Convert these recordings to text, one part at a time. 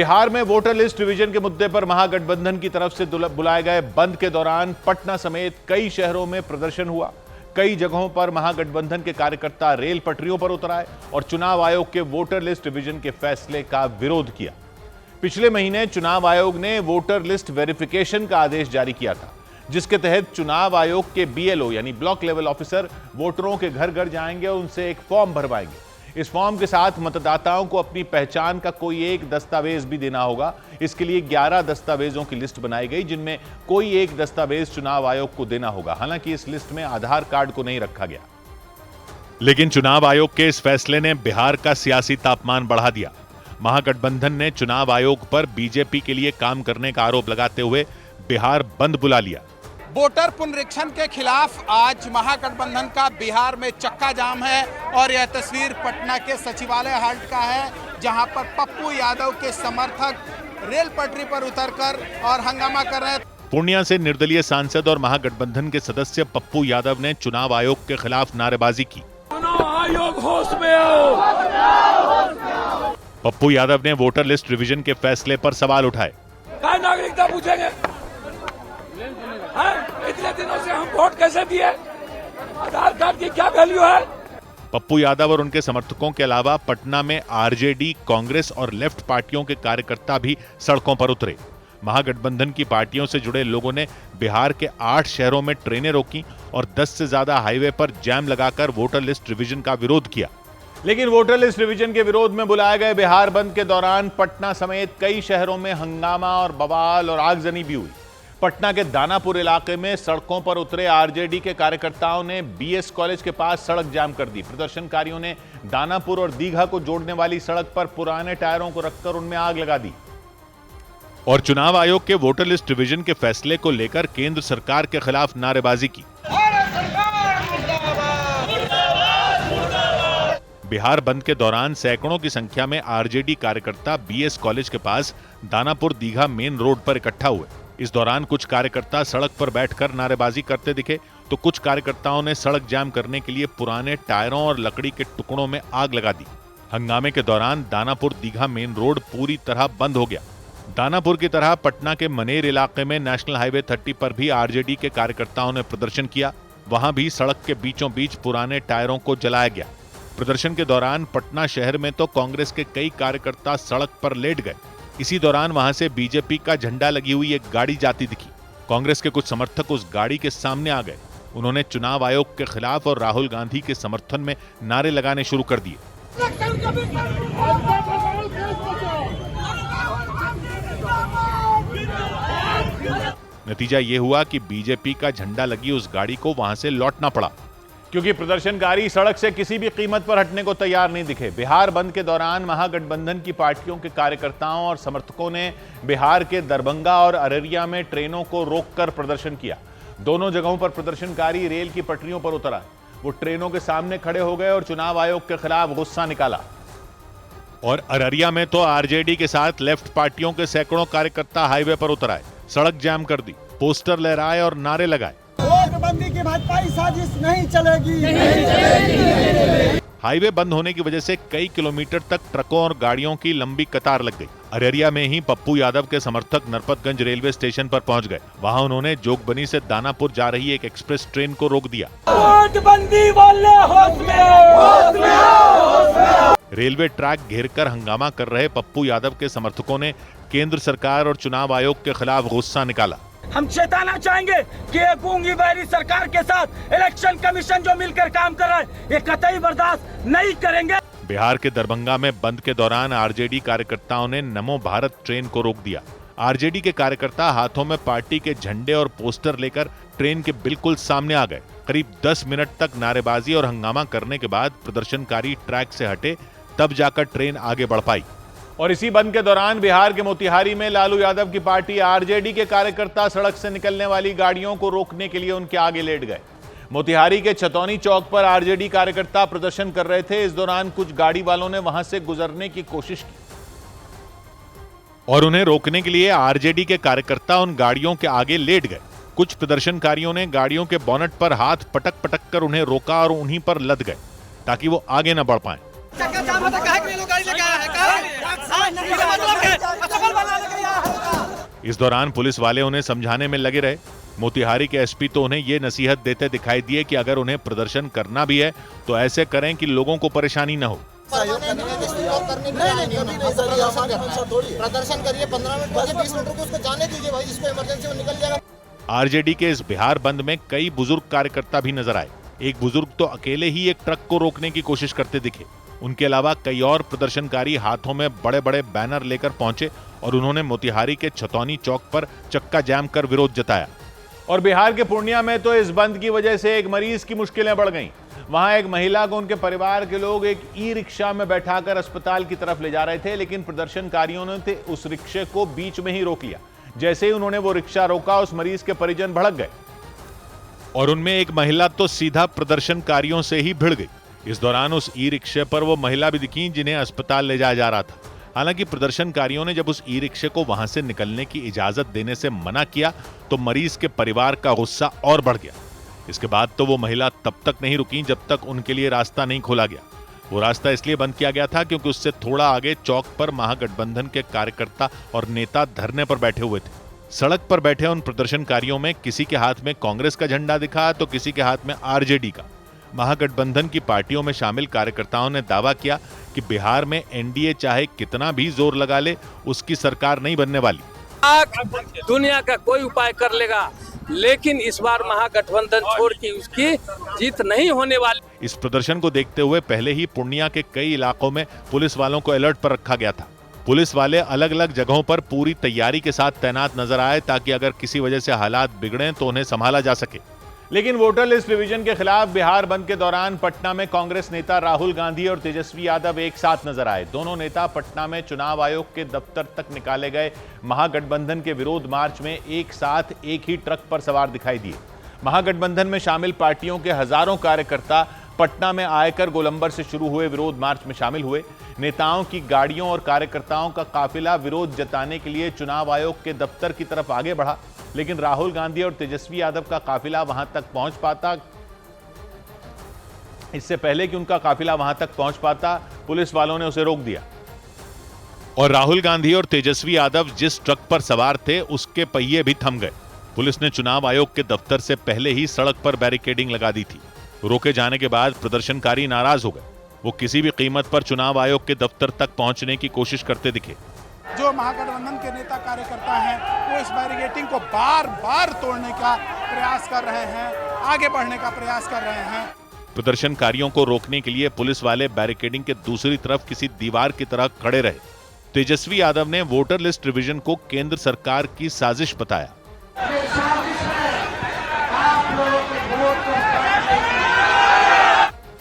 बिहार में voter list revision के मुद्दे पर महागठबंधन की तरफ से बुलाए गए बंद के दौरान पटना समेत कई शहरों में प्रदर्शन हुआ। कई जगहों पर महागठबंधन के कार्यकर्ता रेल पटरियों पर उतर आए और चुनाव आयोग के वोटर लिस्ट रिवीजन के फैसले का विरोध किया। पिछले महीने चुनाव आयोग ने वोटर लिस्ट वेरिफिकेशन का आदेश जारी किया था, जिसके तहत चुनाव आयोग के BLO यानी ब्लॉक लेवल ऑफिसर वोटरों के घर घर जाएंगे और उनसे एक फॉर्म भरवाएंगे। इस फॉर्म के साथ मतदाताओं को अपनी पहचान का कोई एक दस्तावेज भी देना होगा। इसके लिए 11 दस्तावेजों की लिस्ट बनाई गई, जिनमें कोई एक दस्तावेज चुनाव आयोग को देना होगा। हालांकि इस लिस्ट में आधार कार्ड को नहीं रखा गया। लेकिन चुनाव आयोग के इस फैसले ने बिहार का सियासी तापमान बढ़ा दिया। महागठबंधन ने चुनाव आयोग पर बीजेपी के लिए काम करने का आरोप लगाते हुए बिहार बंद बुला लिया। वोटर पुनरीक्षण के खिलाफ आज महागठबंधन का बिहार में चक्का जाम है और यह तस्वीर पटना के सचिवालय हाल्ट का है, जहां पर पप्पू यादव के समर्थक रेल पटरी पर उतरकर और हंगामा कर रहे हैं। पूर्णिया से निर्दलीय सांसद और महागठबंधन के सदस्य पप्पू यादव ने चुनाव आयोग के खिलाफ नारेबाजी की। चुनाव आयोग होश में आओ। पप्पू यादव ने वोटर लिस्ट रिवीजन के फैसले पर सवाल उठाए। क्या नागरिकता पूछेंगे? इतने दिनों से हम वोट कैसे दिए? आधार कार्ड की क्या वैल्यू है? पप्पू यादव और उनके समर्थकों के अलावा पटना में RJD, कांग्रेस और लेफ्ट पार्टियों के कार्यकर्ता भी सड़कों पर उतरे। महागठबंधन की पार्टियों से जुड़े लोगों ने बिहार के 8 शहरों में ट्रेनें रोकी और 10 से ज्यादा हाईवे पर जैम लगाकर वोटर लिस्ट रिवीजन का विरोध किया। लेकिन वोटर लिस्ट रिवीजन के विरोध में बुलाए गए बिहार बंद के दौरान पटना समेत कई शहरों में हंगामा और बवाल और आगजनी भी हुई। पटना के दानापुर इलाके में सड़कों पर उतरे RJD के कार्यकर्ताओं ने BS कॉलेज के पास सड़क जाम कर दी। प्रदर्शनकारियों ने दानापुर और दीघा को जोड़ने वाली सड़क पर पुराने टायरों को रखकर उनमें आग लगा दी। और चुनाव आयोग के वोटर लिस्ट रिवीजन के फैसले को लेकर केंद्र सरकार के खिलाफ नारेबाजी की। बिहार बंद के दौरान सैकड़ों की संख्या में RJD कार्यकर्ता BS कॉलेज के पास दानापुर दीघा मेन रोड पर इकट्ठा हुए। इस दौरान कुछ कार्यकर्ता सड़क पर बैठकर नारेबाजी करते दिखे, तो कुछ कार्यकर्ताओं ने सड़क जाम करने के लिए पुराने टायरों और लकड़ी के टुकड़ों में आग लगा दी। हंगामे के दौरान दानापुर दीघा मेन रोड पूरी तरह बंद हो गया। दानापुर की तरह पटना के मनेर इलाके में नेशनल हाईवे 30 पर भी RJD के कार्यकर्ताओं ने प्रदर्शन किया। वहां भी सड़क के बीचों बीच पुराने टायरों को जलाया गया। प्रदर्शन के दौरान पटना शहर में तो कांग्रेस के कई कार्यकर्ता सड़क पर लेट गए। इसी दौरान वहां से बीजेपी का झंडा लगी हुई एक गाड़ी जाती दिखी। कांग्रेस के कुछ समर्थक उस गाड़ी के सामने आ गए। उन्होंने चुनाव आयोग के खिलाफ और राहुल गांधी के समर्थन में नारे लगाने शुरू कर दिए। नतीजा ये हुआ कि बीजेपी का झंडा लगी उस गाड़ी को वहां से लौटना पड़ा, क्योंकि प्रदर्शनकारी सड़क से किसी भी कीमत पर हटने को तैयार नहीं दिखे। बिहार बंद के दौरान महागठबंधन की पार्टियों के कार्यकर्ताओं और समर्थकों ने बिहार के दरभंगा और अररिया में ट्रेनों को रोककर प्रदर्शन किया। दोनों जगहों पर प्रदर्शनकारी रेल की पटरियों पर उतर आए। वो ट्रेनों के सामने खड़े हो गए और चुनाव आयोग के खिलाफ गुस्सा निकाला। और अररिया में तो RJD के साथ लेफ्ट पार्टियों के सैकड़ों कार्यकर्ता हाईवे पर उतर आए, सड़क जाम कर दी, पोस्टर लहराए और नारे लगाए। नोटबंदी की भाजपाई साजिश नहीं चलेगी। हाईवे बंद होने की वजह से कई किलोमीटर तक ट्रकों और गाड़ियों की लंबी कतार लग गई। अररिया में ही पप्पू यादव के समर्थक नरपतगंज रेलवे स्टेशन पर पहुंच गए। वहां उन्होंने जोगबनी से दानापुर जा रही एक एक्सप्रेस ट्रेन को रोक दिया। नोटबंदी वाले होश में आओ। रेलवे ट्रैक घेरकर हंगामा कर रहे पप्पू यादव के समर्थकों ने केंद्र सरकार और चुनाव आयोग के खिलाफ गुस्सा निकाला। हम चेताना चाहेंगे कि ये गूंगी बहरी सरकार के साथ इलेक्शन कमीशन जो मिलकर काम कर रहा है, ये कतई बर्दाश्त नहीं करेंगे। बिहार के दरभंगा में बंद के दौरान RJD कार्यकर्ताओं ने नमो भारत ट्रेन को रोक दिया। RJD के कार्यकर्ता हाथों में पार्टी के झंडे और पोस्टर लेकर ट्रेन के बिल्कुल सामने आ गए। करीब 10 मिनट तक नारेबाजी और हंगामा करने के बाद प्रदर्शनकारी ट्रैक से हटे, तब जाकर ट्रेन आगे बढ़ पाई। और इसी बंद के दौरान बिहार के मोतिहारी में लालू यादव की पार्टी RJD के कार्यकर्ता सड़क से निकलने वाली गाड़ियों को रोकने के लिए उनके आगे लेट गए। मोतिहारी के छतौनी चौक पर RJD कार्यकर्ता प्रदर्शन कर रहे थे। इस दौरान कुछ गाड़ी वालों ने वहां से गुजरने की कोशिश की और उन्हें रोकने के लिए RJD के कार्यकर्ता उन गाड़ियों के आगे लेट गए। कुछ प्रदर्शनकारियों ने गाड़ियों के बोनट पर हाथ पटक पटक कर उन्हें रोका और उन्हीं पर लद गए ताकि वो आगे न बढ़ पाए। चक्का जाम होता, काहे के लिए लोग गाड़ी लेके आया है? इस दौरान पुलिस वाले उन्हें समझाने में लगे रहे। मोतिहारी के एसपी तो उन्हें ये नसीहत देते दिखाई दिए कि अगर उन्हें प्रदर्शन करना भी है तो ऐसे करें कि लोगों को परेशानी न हो। प्रदर्शन करिए 15 मिनट 20 मिनट को उसको जाने दीजिए भाई, जिसको इमरजेंसी वो निकल जाएगा। आरजेडी के इस बिहार बंद में कई बुजुर्ग कार्यकर्ता भी नजर आए। एक बुजुर्ग तो अकेले ही एक ट्रक को रोकने की कोशिश करते दिखे। उनके अलावा कई और प्रदर्शनकारी हाथों में बड़े बड़े बैनर लेकर पहुंचे और उन्होंने मोतिहारी के छतौनी चौक पर चक्का जाम कर विरोध जताया। और बिहार के पूर्णिया में तो इस बंद की वजह से एक मरीज की मुश्किलें बढ़ गईं। वहां एक महिला को उनके परिवार के लोग एक ई रिक्शा में बैठाकर अस्पताल की तरफ ले जा रहे थे, लेकिन प्रदर्शनकारियों ने उस रिक्शे को बीच में ही रोक लिया। जैसे ही उन्होंने वो रिक्शा रोका, उस मरीज के परिजन भड़क गए और उनमें एक महिला तो सीधा प्रदर्शनकारियों से ही भिड़ गई। इस दौरान उस ई रिक्शे पर वो महिला भी दिखी जिन्हें अस्पताल ले जाया जा रहा था। हालांकि प्रदर्शनकारियों ने जब उस ई रिक्शे को वहां से निकलने की इजाजत देने से मना किया तो मरीज के परिवार का गुस्सा और बढ़ गया। इसके बाद तो वो महिला तब तक नहीं रुकी जब तक उनके लिए रास्ता नहीं खोला गया। वो रास्ता इसलिए बंद किया गया था क्योंकि उससे थोड़ा आगे चौक पर महागठबंधन के कार्यकर्ता और नेता धरने पर बैठे हुए थे। सड़क पर बैठे उन प्रदर्शनकारियों में किसी के हाथ में कांग्रेस का झंडा दिखा तो किसी के हाथ में आरजेडी का। महागठबंधन की पार्टियों में शामिल कार्यकर्ताओं ने दावा किया कि बिहार में एनडीए चाहे कितना भी जोर लगा ले, उसकी सरकार नहीं बनने वाली। दुनिया का कोई उपाय कर लेगा, लेकिन इस बार महागठबंधन छोड़ के उसकी जीत नहीं होने वाली। इस प्रदर्शन को देखते हुए पहले ही पूर्णिया के कई इलाकों में पुलिस वालों को अलर्ट पर रखा गया था। पुलिस वाले अलग अलग जगहों पर पूरी तैयारी के साथ तैनात नजर आए ताकि अगर किसी वजह से हालात बिगड़े तो उन्हें संभाला जा सके। लेकिन वोटर लिस्ट रिवीजन के खिलाफ बिहार बंद के दौरान पटना में कांग्रेस नेता राहुल गांधी और तेजस्वी यादव एक साथ नजर आए। दोनों नेता पटना में चुनाव आयोग के दफ्तर तक निकाले गए महागठबंधन के विरोध मार्च में एक साथ एक ही ट्रक पर सवार दिखाई दिए। महागठबंधन में शामिल पार्टियों के हजारों कार्यकर्ता पटना में आयकर गोलंबर से शुरू हुए विरोध मार्च में शामिल हुए। नेताओं की गाड़ियों और कार्यकर्ताओं का काफिला विरोध जताने के लिए चुनाव आयोग के दफ्तर की तरफ आगे बढ़ा, लेकिन राहुल गांधी और तेजस्वी यादव का काफिला वहां तक पहुंच पाता, इससे पहले कि उनका काफिला वहां तक पहुंच पाता, पुलिस वालों ने उसे रोक दिया। और राहुल गांधी और तेजस्वी यादव जिस ट्रक पर सवार थे उसके पहिए भी थम गए। पुलिस ने चुनाव आयोग के दफ्तर से पहले ही सड़क पर बैरिकेडिंग लगा दी थी। रोके जाने के बाद प्रदर्शनकारी नाराज हो गए। वो किसी भी कीमत पर चुनाव आयोग के दफ्तर तक पहुंचने की कोशिश करते दिखे। जो महागठबंधन के नेता कार्यकर्ता हैं वो इस बैरिकेडिंग को बार बार तोड़ने का प्रयास कर रहे हैं, आगे बढ़ने का प्रयास कर रहे हैं। प्रदर्शनकारियों को रोकने के लिए पुलिस वाले बैरिकेडिंग के दूसरी तरफ किसी दीवार की तरह खड़े रहे। तेजस्वी यादव ने वोटर लिस्ट रिवीजन को केंद्र सरकार की साजिश बताया।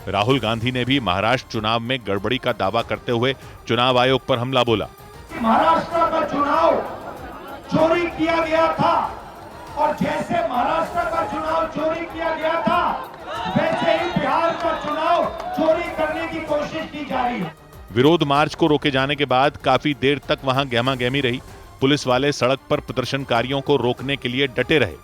राहुल गांधी ने भी महाराष्ट्र चुनाव में गड़बड़ी का दावा करते हुए चुनाव आयोग पर हमला बोला। महाराष्ट्र का चुनाव चोरी किया गया था और जैसे महाराष्ट्र का चुनाव चोरी किया गया था वैसे ही बिहार का चुनाव चोरी करने की कोशिश की जा रही है। विरोध मार्च को रोके जाने के बाद काफी देर तक वहां गहमागहमी रही। पुलिस वाले सड़क पर प्रदर्शनकारियों को रोकने के लिए डटे रहे।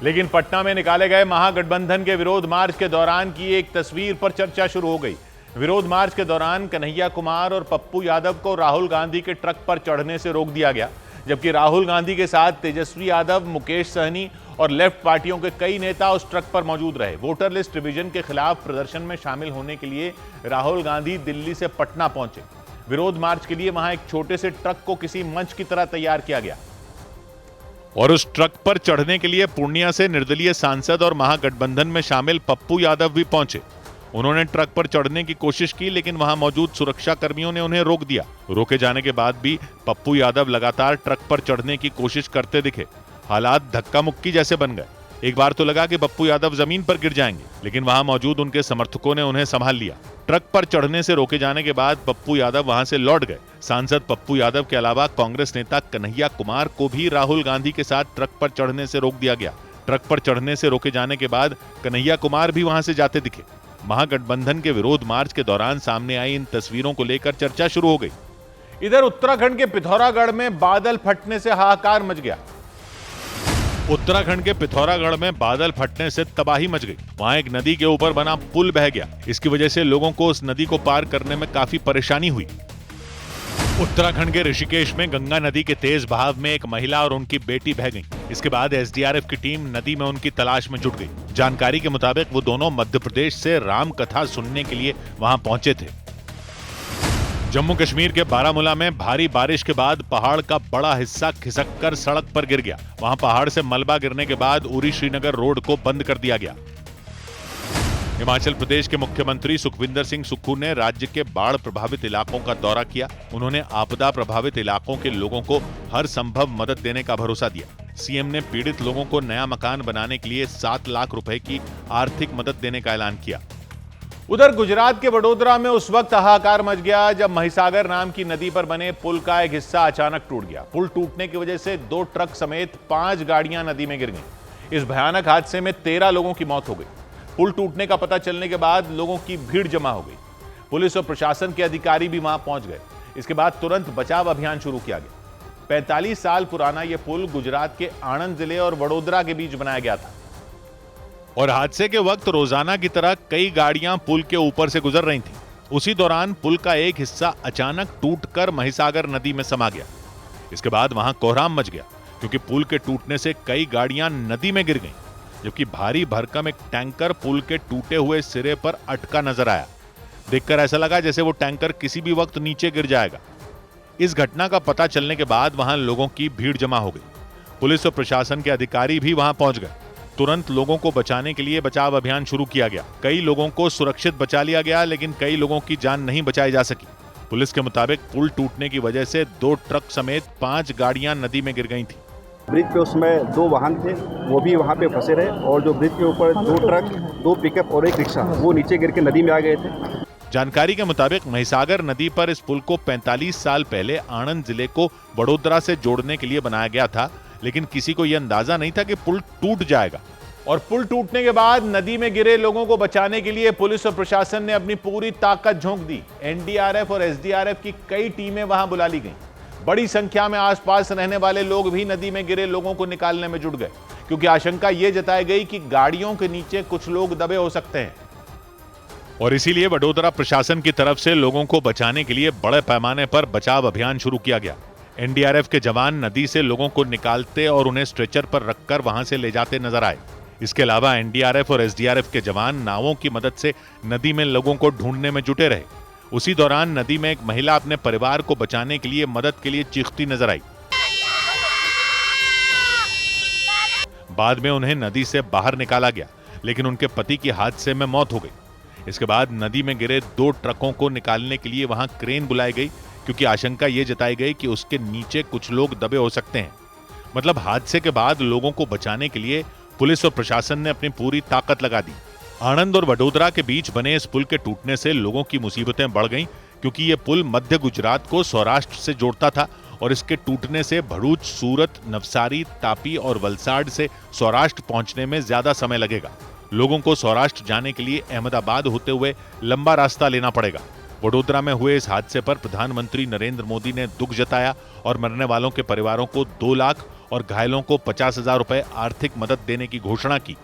लेकिन पटना में निकाले गए महागठबंधन के विरोध मार्च के दौरान की एक तस्वीर पर चर्चा शुरू हो गई। विरोध मार्च के दौरान कन्हैया कुमार और पप्पू यादव को राहुल गांधी के ट्रक पर चढ़ने से रोक दिया गया, जबकि राहुल गांधी के साथ तेजस्वी यादव, मुकेश सहनी और लेफ्ट पार्टियों के कई नेता उस ट्रक पर मौजूद रहे। वोटर लिस्ट रिवीजन के खिलाफ प्रदर्शन में शामिल होने के लिए राहुल गांधी दिल्ली से पटना पहुंचे। विरोध मार्च के लिए वहां एक छोटे से ट्रक को किसी मंच की तरह तैयार किया गया और उस ट्रक पर चढ़ने के लिए पूर्णिया से निर्दलीय सांसद और महागठबंधन में शामिल पप्पू यादव भी पहुंचे। उन्होंने ट्रक पर चढ़ने की कोशिश की, लेकिन वहां मौजूद सुरक्षा कर्मियों ने उन्हें रोक दिया। रोके जाने के बाद भी पप्पू यादव लगातार ट्रक पर चढ़ने की कोशिश करते दिखे। हालात धक्का मुक्की जैसे बन गए। एक बार तो लगा कि पप्पू यादव जमीन पर गिर जाएंगे, लेकिन वहां मौजूद उनके समर्थकों ने उन्हें संभाल लिया। ट्रक पर चढ़ने से रोके जाने के बाद पप्पू यादव वहां से लौट गए। सांसद पप्पू यादव के अलावा कांग्रेस नेता कन्हैया कुमार को भी राहुल गांधी के साथ ट्रक पर चढ़ने से रोक दिया गया। ट्रक पर चढ़ने से रोके जाने के बाद कन्हैया कुमार भी वहां से जाते दिखे। महागठबंधन के विरोध मार्च के दौरान सामने आई इन तस्वीरों को लेकर चर्चा शुरू हो गई। इधर उत्तराखंड के पिथौरागढ़ में बादल फटने से हाहाकार मच गया। उत्तराखंड के पिथौरागढ़ में बादल फटने से तबाही मच गई। वहां एक नदी के ऊपर बना पुल बह गया। इसकी वजह से लोगों को उस नदी को पार करने में काफी परेशानी हुई। उत्तराखंड के ऋषिकेश में गंगा नदी के तेज बहाव में एक महिला और उनकी बेटी बह गईं। इसके बाद एसडीआरएफ की टीम नदी में उनकी तलाश में जुट गई। जानकारी के मुताबिक वो दोनों मध्य प्रदेश से राम कथा सुनने के लिए वहां पहुंचे थे। जम्मू कश्मीर के बारामूला में भारी बारिश के बाद पहाड़ का बड़ा हिस्सा खिसककर सड़क पर गिर गया। वहां पहाड़ से मलबा गिरने के बाद उरी श्रीनगर रोड को बंद कर दिया गया। हिमाचल प्रदेश के मुख्यमंत्री सुखविंदर सिंह सुक्खू ने राज्य के बाढ़ प्रभावित इलाकों का दौरा किया। उन्होंने आपदा प्रभावित इलाकों के लोगों को हर संभव मदद देने का भरोसा दिया। सीएम ने पीड़ित लोगों को नया मकान बनाने के लिए 7 लाख रुपए की आर्थिक मदद देने का ऐलान किया। उधर गुजरात के वडोदरा में उस वक्त हाहाकार मच गया जब महिसागर नाम की नदी पर बने पुल का एक हिस्सा अचानक टूट गया। पुल टूटने की वजह से 2 ट्रक समेत 5 गाड़ियां नदी में गिर गईं। इस भयानक हादसे में 13 लोगों की मौत हो गई। पुल टूटने का पता चलने के बाद लोगों की भीड़ जमा हो गई। पुलिस और प्रशासन के अधिकारी भी वहां पहुंच गए। इसके बाद तुरंत बचाव अभियान शुरू किया गया। 45 साल पुराना यह पुल गुजरात के आणंद जिले और वडोदरा के बीच बनाया गया था और हादसे के वक्त रोजाना की तरह कई गाड़ियां पुल के ऊपर से गुजर रही थीं। उसी दौरान पुल का एक हिस्सा अचानक टूटकर महिसागर नदी में समा गया। इसके बाद वहां कोहराम मच गया क्योंकि पुल के टूटने से कई गाड़ियां नदी में गिर गईं, जबकि भारी भरकम एक टैंकर पुल के टूटे हुए सिरे पर अटका नजर आया। देखकर ऐसा लगा जैसे वो टैंकर किसी भी वक्त नीचे गिर जाएगा। इस घटना का पता चलने के बाद वहां लोगों की भीड़ जमा हो गई। पुलिस और प्रशासन के अधिकारी भी वहां पहुंच गए। तुरंत लोगों को बचाने के लिए बचाव अभियान शुरू किया गया। कई लोगों को सुरक्षित बचा लिया गया, लेकिन कई लोगों की जान नहीं बचाई जा सकी। पुलिस के मुताबिक पुल टूटने की वजह से 2 ट्रक समेत 5 गाड़ियां नदी में गिर गई थी। ब्रिज पे उसमें 2 वाहन थे, वो भी वहाँ पे फंसे रहे और जो ब्रिज के ऊपर 2 ट्रक, 2 पिकअप और 1 रिक्शा वो नीचे गिर के नदी में आ गए थे। जानकारी के मुताबिक महिसागर नदी पर इस पुल को 45 साल पहले आणंद जिले को वडोदरा से जोड़ने के लिए बनाया गया था, लेकिन किसी को यह अंदाजा नहीं था कि पुल टूट जाएगा। और पुल टूटने के बाद नदी में गिरे लोगों को बचाने के लिए पुलिस और प्रशासन ने अपनी पूरी ताकत झोंक दी। एनडीआरएफ और एसडीआरएफ की कई टीमें वहां बुला ली गईं। बड़ी संख्या में आसपास रहने वाले लोग भी नदी में गिरे लोगों को निकालने में जुट गए, क्योंकि आशंका यह जताई गई कि गाड़ियों के नीचे कुछ लोग दबे हो सकते हैं। और इसीलिए वडोदरा प्रशासन की तरफ से लोगों को बचाने के लिए बड़े पैमाने पर बचाव अभियान शुरू किया गया। एनडीआरएफ के जवान नदी से लोगों को निकालते और उन्हें स्ट्रेचर पर रखकर वहां से ले जाते नजर आए। इसके अलावा एनडीआरएफ और एसडीआरएफ के जवान नावों की मदद से नदी में लोगों को ढूंढने में जुटे रहे। उसी दौरान नदी में एक महिला अपने परिवार को बचाने के लिए मदद के लिए चीखती नजर आई। बाद में उन्हें नदी से बाहर निकाला गया, लेकिन उनके पति की हादसे में मौत हो गई। इसके बाद नदी में गिरे 2 ट्रकों को निकालने के लिए वहां क्रेन बुलाई गई, क्योंकि आशंका यह जताई गई कि उसके नीचे कुछ लोग दबे हो सकते हैं। मतलब हादसे के बाद लोगों को बचाने के लिए पुलिस और प्रशासन ने अपनी पूरी ताकत लगा दी। आणंद और वडोदरा के बीच बने इस पुल के टूटने से लोगों की मुसीबतें बढ़ गईं, क्योंकि यह पुल मध्य गुजरात को सौराष्ट्र से जोड़ता था और इसके टूटने से भरूच, सूरत, नवसारी, तापी और वलसाड से सौराष्ट्र पहुंचने में ज्यादा समय लगेगा। लोगों को सौराष्ट्र जाने के लिए अहमदाबाद होते हुए लंबा रास्ता लेना पड़ेगा। वडोदरा में हुए इस हादसे पर प्रधानमंत्री नरेंद्र मोदी ने दुख जताया और मरने वालों के परिवारों को 2 लाख और घायलों को 50,000 रुपए आर्थिक मदद देने की घोषणा की।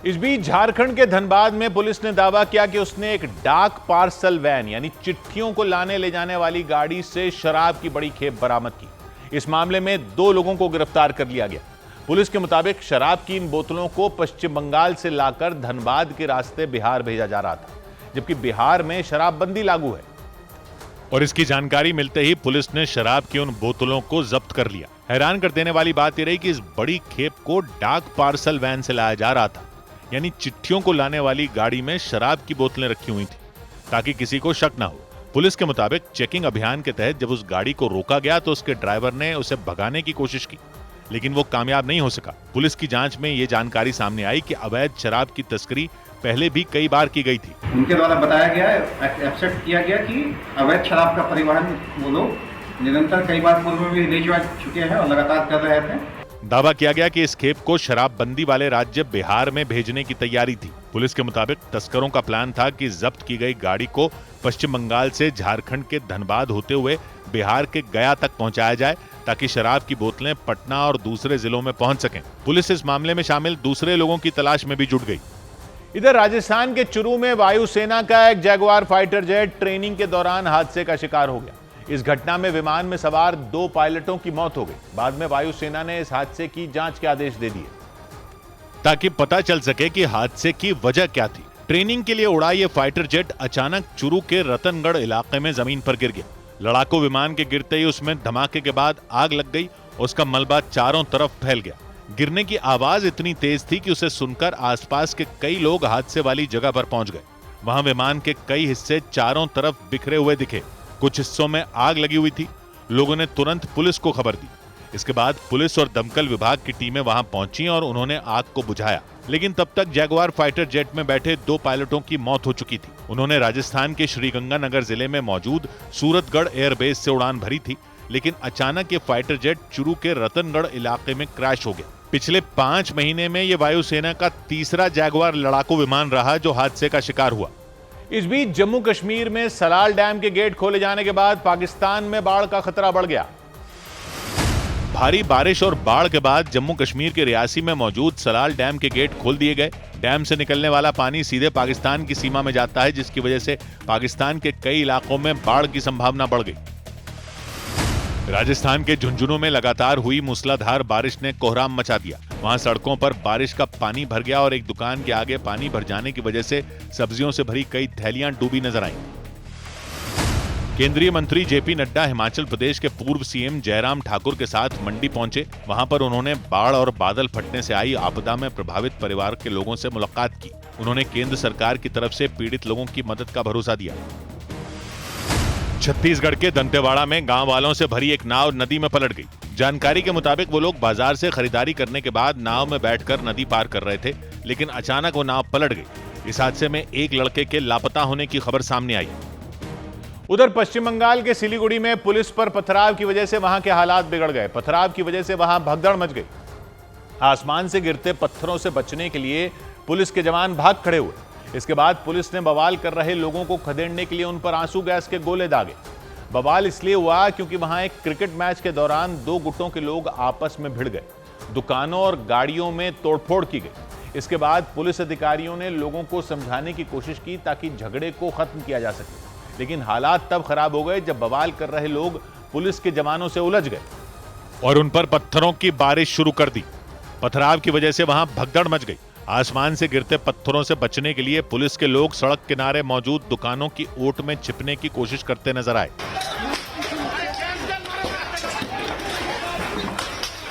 इस बीच झारखंड के धनबाद में पुलिस ने दावा किया कि उसने एक डाक पार्सल वैन यानी चिट्ठियों को लाने ले जाने वाली गाड़ी से शराब की बड़ी खेप बरामद की। इस मामले में 2 लोगों को गिरफ्तार कर लिया गया। पुलिस के मुताबिक शराब की इन बोतलों को पश्चिम बंगाल से लाकर धनबाद के रास्ते बिहार भेजा जा रहा था, जबकि बिहार में शराबबंदी लागू है। और इसकी जानकारी मिलते ही पुलिस ने शराब की उन बोतलों को जब्त कर लिया। हैरान कर देने वाली बात यह रही कि इस बड़ी खेप को डाक पार्सल वैन से लाया जा रहा था, यानी चिट्ठियों को लाने वाली गाड़ी में शराब की बोतलें रखी हुई थी ताकि किसी को शक ना हो। पुलिस के मुताबिक चेकिंग अभियान के तहत जब उस गाड़ी को रोका गया तो उसके ड्राइवर ने उसे भगाने की कोशिश की, लेकिन वो कामयाब नहीं हो सका। पुलिस की जांच में ये जानकारी सामने आई कि अवैध शराब की तस्करी पहले भी कई बार की गई थी। उनके द्वारा बताया गया, एक्सेप्ट किया गया कि अवैध शराब का परिवहन वो लोग निरंतर कई बार पूर्व में भी ले जा चुके हैं और लगातार कर रहे थे। दावा किया गया कि इस खेप को शराबबंदी वाले राज्य बिहार में भेजने की तैयारी थी। पुलिस के मुताबिक तस्करों का प्लान था कि जब्त की गई गाड़ी को पश्चिम बंगाल से झारखंड के धनबाद होते हुए बिहार के गया तक पहुंचाया जाए, ताकि शराब की बोतलें पटना और दूसरे जिलों में पहुंच सकें। पुलिस इस मामले में शामिल दूसरे लोगों की तलाश में भी जुट गई। इधर राजस्थान के चुरू में वायुसेना का एक जैगुआर फाइटर जेट ट्रेनिंग के दौरान हादसे का शिकार हो गया। इस घटना में विमान में सवार 2 पायलटों की मौत हो गई। बाद में वायुसेना ने इस हादसे की जांच के आदेश दे दिए ताकि पता चल सके कि हादसे की वजह क्या थी। ट्रेनिंग के लिए उड़ा ये फाइटर जेट अचानक चुरू के रतनगढ़ इलाके में जमीन पर गिर गया। लड़ाकू विमान के गिरते ही उसमें धमाके के बाद आग लग गई। उसका मलबा चारों तरफ फैल गया। गिरने की आवाज इतनी तेज थी कि उसे सुनकर आसपास के कई लोग हादसे वाली जगह पर पहुंच गए। वहां विमान के कई हिस्से चारों तरफ बिखरे हुए दिखे। कुछ हिस्सों में आग लगी हुई थी। लोगों ने तुरंत पुलिस को खबर दी। इसके बाद पुलिस और दमकल विभाग की टीमें वहां पहुंची और उन्होंने आग को बुझाया, लेकिन तब तक जैगुआर फाइटर जेट में बैठे 2 पायलटों की मौत हो चुकी थी। उन्होंने राजस्थान के श्रीगंगानगर जिले में मौजूद सूरतगढ़ एयरबेस से उड़ान भरी थी, लेकिन अचानक ये फाइटर जेट चुरू के रतनगढ़ इलाके में क्रैश हो गया। पिछले 5 महीने में ये वायुसेना का तीसरा जैगुआर लड़ाकू विमान रहा जो हादसे का शिकार हुआ। इस बीच जम्मू कश्मीर में सलाल डैम के गेट खोले जाने के बाद पाकिस्तान में बाढ़ का खतरा बढ़ गया। भारी बारिश और बाढ़ के बाद जम्मू कश्मीर के रियासी में मौजूद सलाल डैम के गेट खोल दिए गए। डैम से निकलने वाला पानी सीधे पाकिस्तान की सीमा में जाता है, जिसकी वजह से पाकिस्तान के कई इलाकों में बाढ़ की संभावना बढ़ गई। राजस्थान के झुंझुनू में लगातार हुई मूसलाधार बारिश ने कोहराम मचा दिया। वहां सड़कों पर बारिश का पानी भर गया और एक दुकान के आगे पानी भर जाने की वजह से सब्जियों से भरी कई थैलियां डूबी नजर आईं। केंद्रीय मंत्री जेपी नड्डा हिमाचल प्रदेश के पूर्व सीएम जयराम ठाकुर के साथ मंडी पहुंचे। वहां पर उन्होंने बाढ़ और बादल फटने से आई आपदा में प्रभावित परिवार के लोगों से मुलाकात की। उन्होंने केंद्र सरकार की तरफ से पीड़ित लोगों की मदद का भरोसा दिया। छत्तीसगढ़ के दंतेवाड़ा में गांव वालों से भरी एक नाव नदी में पलट गई। जानकारी के मुताबिक वो लोग बाजार से खरीदारी करने के बाद नाव में बैठकर नदी पार कर रहे थे, लेकिन अचानक वो नाव पलट गई। इस हादसे में एक लड़के के लापता होने की खबर सामने आई। उधर पश्चिम बंगाल के सिलीगुड़ी में पुलिस पर पथराव की वजह से वहां के हालात बिगड़ गए। पथराव की वजह से वहां भगदड़ मच गई। आसमान से गिरते पत्थरों से बचने के लिए पुलिस के जवान भाग खड़े हुए। इसके बाद पुलिस ने बवाल कर रहे लोगों को खदेड़ने के लिए उन पर आंसू गैस के गोले दागे। बवाल इसलिए हुआ क्योंकि वहां एक क्रिकेट मैच के दौरान 2 गुटों के लोग आपस में भिड़ गए। दुकानों और गाड़ियों में तोड़फोड़ की गई। इसके बाद पुलिस अधिकारियों ने लोगों को समझाने की कोशिश की ताकि झगड़े को खत्म किया जा सके, लेकिन हालात तब खराब हो गए जब बवाल कर रहे लोग पुलिस के जवानों से उलझ गए और उन पर पत्थरों की बारिश शुरू कर दी। पथराव की वजह से वहां भगदड़ मच गई। आसमान से गिरते पत्थरों से बचने के लिए पुलिस के लोग सड़क किनारे मौजूद दुकानों की ओट में छिपने की कोशिश करते नजर आए।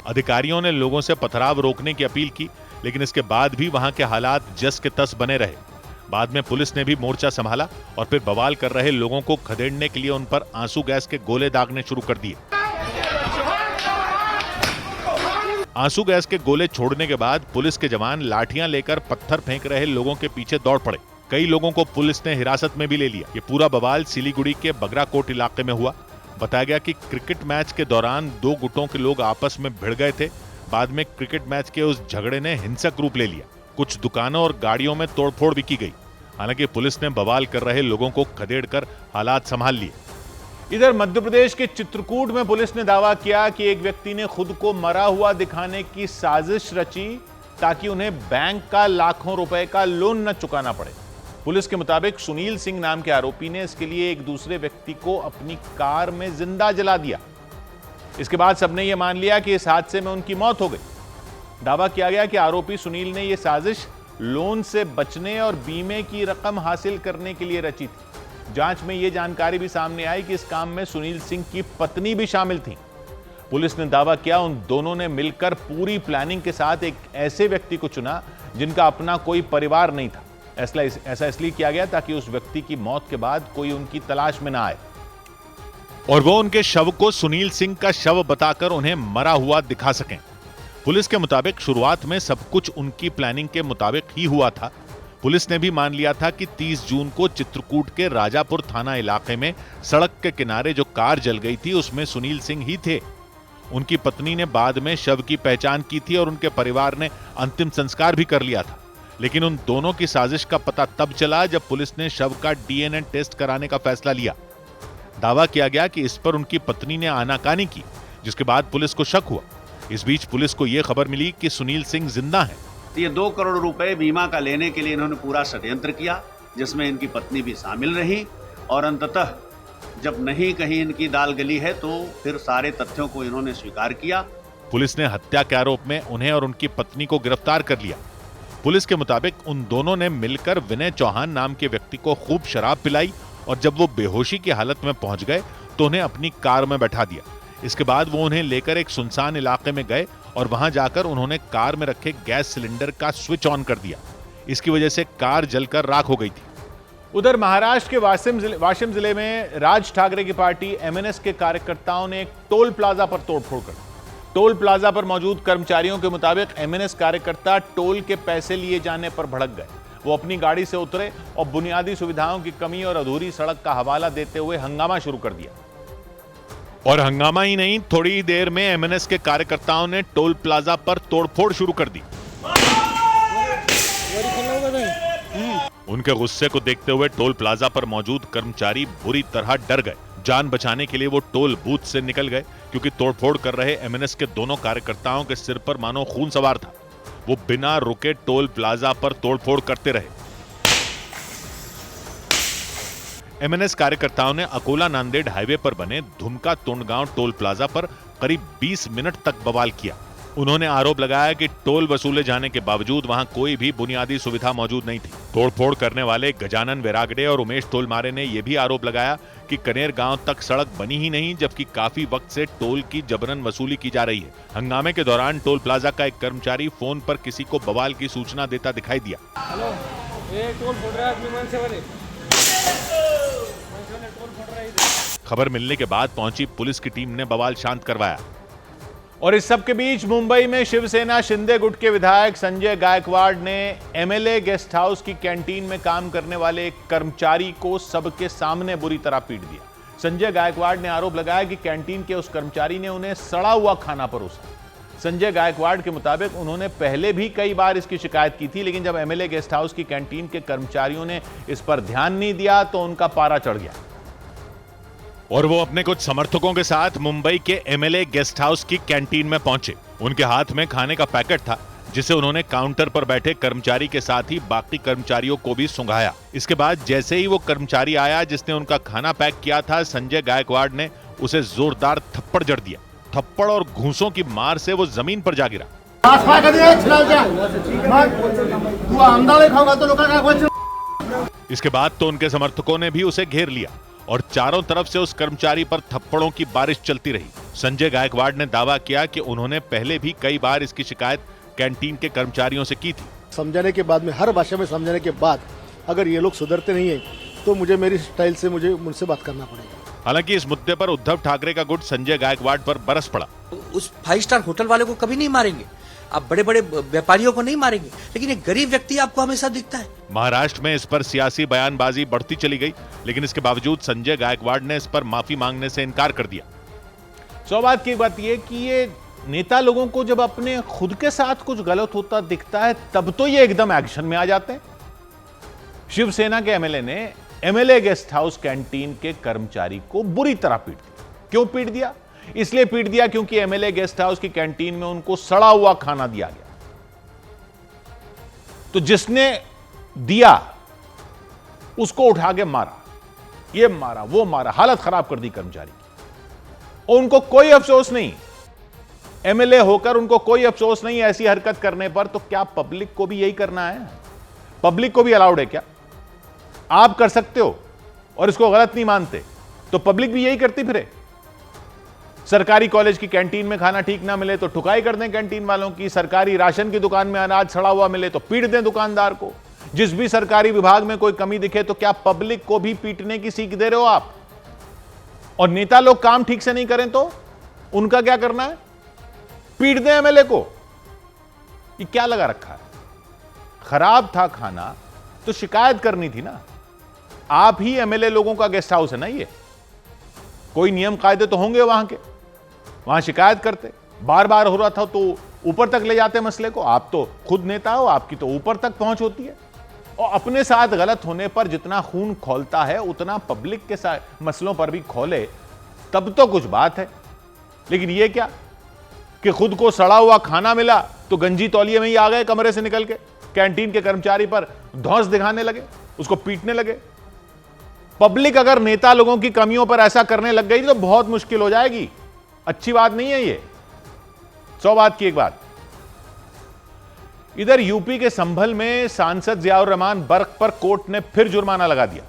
अधिकारियों ने लोगों से पथराव रोकने की अपील की, लेकिन इसके बाद भी वहां के हालात जस के तस बने रहे। बाद में पुलिस ने भी मोर्चा संभाला और फिर बवाल कर रहे लोगों को खदेड़ने के लिए उन पर आंसू गैस के गोले दागने शुरू कर दिए। आंसू गैस के गोले छोड़ने के बाद पुलिस के जवान लाठियां लेकर पत्थर फेंक रहे लोगों के पीछे दौड़ पड़े। कई लोगों को पुलिस ने हिरासत में भी ले लिया। ये पूरा बवाल सिलीगुड़ी के बगराकोट इलाके में हुआ। बताया गया कि क्रिकेट मैच के दौरान 2 गुटों के लोग आपस में भिड़ गए थे। बाद में क्रिकेट मैच के उस झगड़े ने हिंसक रूप ले लिया। कुछ दुकानों और गाड़ियों में तोड़फोड़ भी की गई। हालांकि पुलिस ने बवाल कर रहे लोगों को खदेड़कर हालात संभाल लिए। इधर मध्य प्रदेश के चित्रकूट में पुलिस ने दावा किया कि एक व्यक्ति ने खुद को मरा हुआ दिखाने की साजिश रची ताकि उन्हें बैंक का लाखों रुपए का लोन न चुकाना पड़े। पुलिस के मुताबिक सुनील सिंह नाम के आरोपी ने इसके लिए एक दूसरे व्यक्ति को अपनी कार में जिंदा जला दिया। इसके बाद सबने यह मान लिया कि इस हादसे में उनकी मौत हो गई। दावा किया गया कि आरोपी सुनील ने यह साजिश लोन से बचने और बीमे की रकम हासिल करने के लिए रची थी। जांच में यह जानकारी भी सामने आई कि इस काम में सुनील सिंह की पत्नी भी शामिल थी। पुलिस ने दावा किया उन दोनों ने मिलकर पूरी प्लानिंग के साथ एक ऐसे व्यक्ति को चुना जिनका अपना कोई परिवार नहीं था। ऐसा इसलिए किया गया ताकि उस व्यक्ति की मौत के बाद कोई उनकी तलाश में ना आए और वो उनके शव को सुनील सिंह का शव बताकर उन्हें मरा हुआ दिखा सकें। पुलिस के मुताबिक शुरुआत में सब कुछ उनकी प्लानिंग के मुताबिक ही हुआ था। पुलिस ने भी मान लिया था कि 30 जून को चित्रकूट के राजापुर थाना इलाके में सड़क के किनारे जो कार जल गई थी उसमें सुनील सिंह ही थे। उनकी पत्नी ने बाद में शव की पहचान की थी और उनके परिवार ने अंतिम संस्कार भी कर लिया था। लेकिन उन दोनों की साजिश का पता तब चला जब पुलिस ने शव का डीएनए टेस्ट कराने का फैसला लिया। दावा किया गया कि इस पर उनकी पत्नी ने आनाकानी की, जिसके बाद पुलिस को शक हुआ। इस बीच पुलिस को यह खबर मिली कि सुनील सिंह जिंदा है। ये 2 करोड़ रुपए बीमा का लेने के लिए इन्होंने पूरा षड्यंत्र किया, जिसमें इनकी पत्नी भी शामिल रही और अंततः जब नहीं कहीं इनकी दाल गली है तो फिर सारे तथ्यों को इन्होंने स्वीकार किया। पुलिस ने हत्या के आरोप में उन्हें और उनकी पत्नी को गिरफ्तार कर लिया। पुलिस के मुताबिक उन दोनों ने मिलकर विनय चौहान नाम के व्यक्ति को खूब शराब पिलाई और जब वो बेहोशी की हालत में पहुंच गए तो उन्हें अपनी कार में बैठा दिया। इसके बाद वो उन्हें लेकर एक सुनसान इलाके में गए और वहां जाकर उन्होंने कार में रखे गैस सिलेंडर का स्विच ऑन कर दिया। इसकी वजह से कार जलकर राख हो गई थी। उधर महाराष्ट्र के वाशिम जिले में राज ठाकरे की पार्टी एमएनएस के कार्यकर्ताओं ने एक टोल प्लाजा पर तोड़फोड़ कर। टोल प्लाजा पर मौजूद कर्मचारियों के मुताबिक एमएनएस कार्यकर्ता टोल के पैसे लिए जाने पर भड़क गए। वो अपनी गाड़ी से उतरे और बुनियादी सुविधाओं की कमी और अधूरी सड़क का हवाला देते हुए हंगामा शुरू कर दिया। और हंगामा ही नहीं, थोड़ी ही देर में एमएनएस के कार्यकर्ताओं ने टोल प्लाजा पर तोड़फोड़ शुरू कर दी। उनके गुस्से को देखते हुए टोल प्लाजा पर मौजूद कर्मचारी बुरी तरह डर गए। जान बचाने के लिए वो टोल बूथ से निकल गए क्योंकि तोड़फोड़ कर रहे एमएनएस के दोनों कार्यकर्ताओं के सिर पर मानो खून सवार था। वो बिना रुके टोल प्लाजा पर तोड़फोड़ करते रहे। एमएनएस कार्यकर्ताओं ने अकोला नांदेड़ हाईवे पर बने धुमका तोंडगांव टोल प्लाजा पर करीब 20 मिनट तक बवाल किया। उन्होंने आरोप लगाया कि टोल वसूले जाने के बावजूद वहां कोई भी बुनियादी सुविधा मौजूद नहीं थी। तोड़फोड़ करने वाले गजानन वेरागडे और उमेश तोलमारे ने यह भी आरोप लगाया कि कनेर गांव तक सड़क बनी ही नहीं, जबकि काफी वक्त से टोल की जबरन वसूली की जा रही है। हंगामे के दौरान टोल प्लाजा का एक कर्मचारी फोन पर किसी को बवाल की सूचना देता दिखाई दिया। हेलो, ये टोल फोड़ रहा है। खबर मिलने के बाद पहुंची पुलिस की टीम ने बवाल शांत करवाया। और इस सब के बीच मुंबई में शिवसेना शिंदे गुट के विधायक संजय गायकवाड़ ने एमएलए गेस्ट हाउस की कैंटीन में काम करने वाले एक कर्मचारी को सबके सामने बुरी तरह पीट दिया। संजय गायकवाड़ ने आरोप लगाया कि कैंटीन के उस कर्मचारी ने उन्हें सड़ा हुआ खाना परोसा। संजय गायकवाड़ के मुताबिक उन्होंने पहले भी कई बार इसकी शिकायत की थी, लेकिन जब एमएलए गेस्ट हाउस की कैंटीन के कर्मचारियों ने इस पर ध्यान नहीं दिया तो उनका पारा चढ़ गया और वो अपने कुछ समर्थकों के साथ मुंबई के एमएलए गेस्ट हाउस की कैंटीन में पहुंचे। उनके हाथ में खाने का पैकेट था जिसे उन्होंने काउंटर पर बैठे कर्मचारी के साथ ही बाकी कर्मचारियों को भी सुंघाया। इसके बाद जैसे ही वो कर्मचारी आया जिसने उनका खाना पैक किया था, संजय गायकवाड़ ने उसे जोरदार थप्पड़ जड़ दिया। थप्पड़ और घूंसों की मार से वो जमीन पर जा गिरा। इसके बाद तो उनके समर्थकों ने भी उसे घेर लिया और चारों तरफ से उस कर्मचारी पर थप्पड़ों की बारिश चलती रही। संजय गायकवाड़ ने दावा किया कि उन्होंने पहले भी कई बार इसकी शिकायत कैंटीन के कर्मचारियों से की थी। समझाने के बाद में, हर भाषा में समझाने के बाद अगर ये लोग सुधरते नहीं है तो मुझे मेरी स्टाइल से मुझसे बात करना पड़ेगा। हालांकि इस मुद्दे पर उद्धव ठाकरे का गुट संजय गायकवाड़ पर बरस पड़ा। उस 5 स्टार होटल वाले को कभी नहीं मारेंगे, आप बड़े बड़े व्यापारियों को नहीं मारेंगे, लेकिन एक गरीब व्यक्ति आपको हमेशा दिखता है। महाराष्ट्र में इस पर सियासी बयानबाजी बढ़ती चली गई, लेकिन इसके बावजूद संजय गायकवाड़ ने इस पर माफी मांगने से इनकार कर दिया। सौभाग्य की बात यह कि ये नेता लोगों को जब अपने खुद के साथ कुछ गलत होता दिखता है तब तो ये एकदम एक्शन में आ जाते हैं। शिवसेना के एमएलए ने एमएलए गेस्ट हाउस कैंटीन के कर्मचारी को बुरी तरह पीट दिया। क्यों पीट दिया? इसलिए पीट दिया क्योंकि एमएलए गेस्ट हाउस की कैंटीन में उनको सड़ा हुआ खाना दिया गया। तो जिसने दिया उसको उठा के मारा, ये मारा, वो मारा, हालत खराब कर दी कर्मचारी की। और उनको कोई अफसोस नहीं, एमएलए होकर उनको कोई अफसोस नहीं ऐसी हरकत करने पर। तो क्या पब्लिक को भी यही करना है? पब्लिक को भी अलाउड है क्या? आप कर सकते हो और इसको गलत नहीं मानते तो पब्लिक भी यही करती फिरे। सरकारी कॉलेज की कैंटीन में खाना ठीक ना मिले तो ठुकाई कर दें कैंटीन वालों की। सरकारी राशन की दुकान में अनाज सड़ा हुआ मिले तो पीट दें दुकानदार को। जिस भी सरकारी विभाग में कोई कमी दिखे तो क्या पब्लिक को भी पीटने की सीख दे रहे हो आप? और नेता लोग काम ठीक से नहीं करें तो उनका क्या करना है? पीट दें एमएलए को। ये क्या लगा रखा है? खराब था खाना तो शिकायत करनी थी ना। आप ही एमएलए लोगों का गेस्ट हाउस है ना ये। कोई नियम कायदे तो होंगे वहां के, वहां शिकायत करते। बार बार हो रहा था तो ऊपर तक ले जाते मसले को। आप तो खुद नेता हो, आपकी तो ऊपर तक पहुंच होती है। और अपने साथ गलत होने पर जितना खून खौलता है उतना पब्लिक के साथ मसलों पर भी खौले, तब तो कुछ बात है। लेकिन ये क्या कि खुद को सड़ा हुआ खाना मिला तो गंजी तौलिए में ही आ गए कमरे से निकल के, कैंटीन के कर्मचारी पर धौंस दिखाने लगे, उसको पीटने लगे। पब्लिक अगर नेता लोगों की कमियों पर ऐसा करने लग गई तो बहुत मुश्किल हो जाएगी। अच्छी बात नहीं है ये, 100 बात की एक बात। इधर यूपी के संभल में सांसद जियाउर रहमान बर्क पर कोर्ट ने फिर जुर्माना लगा दिया।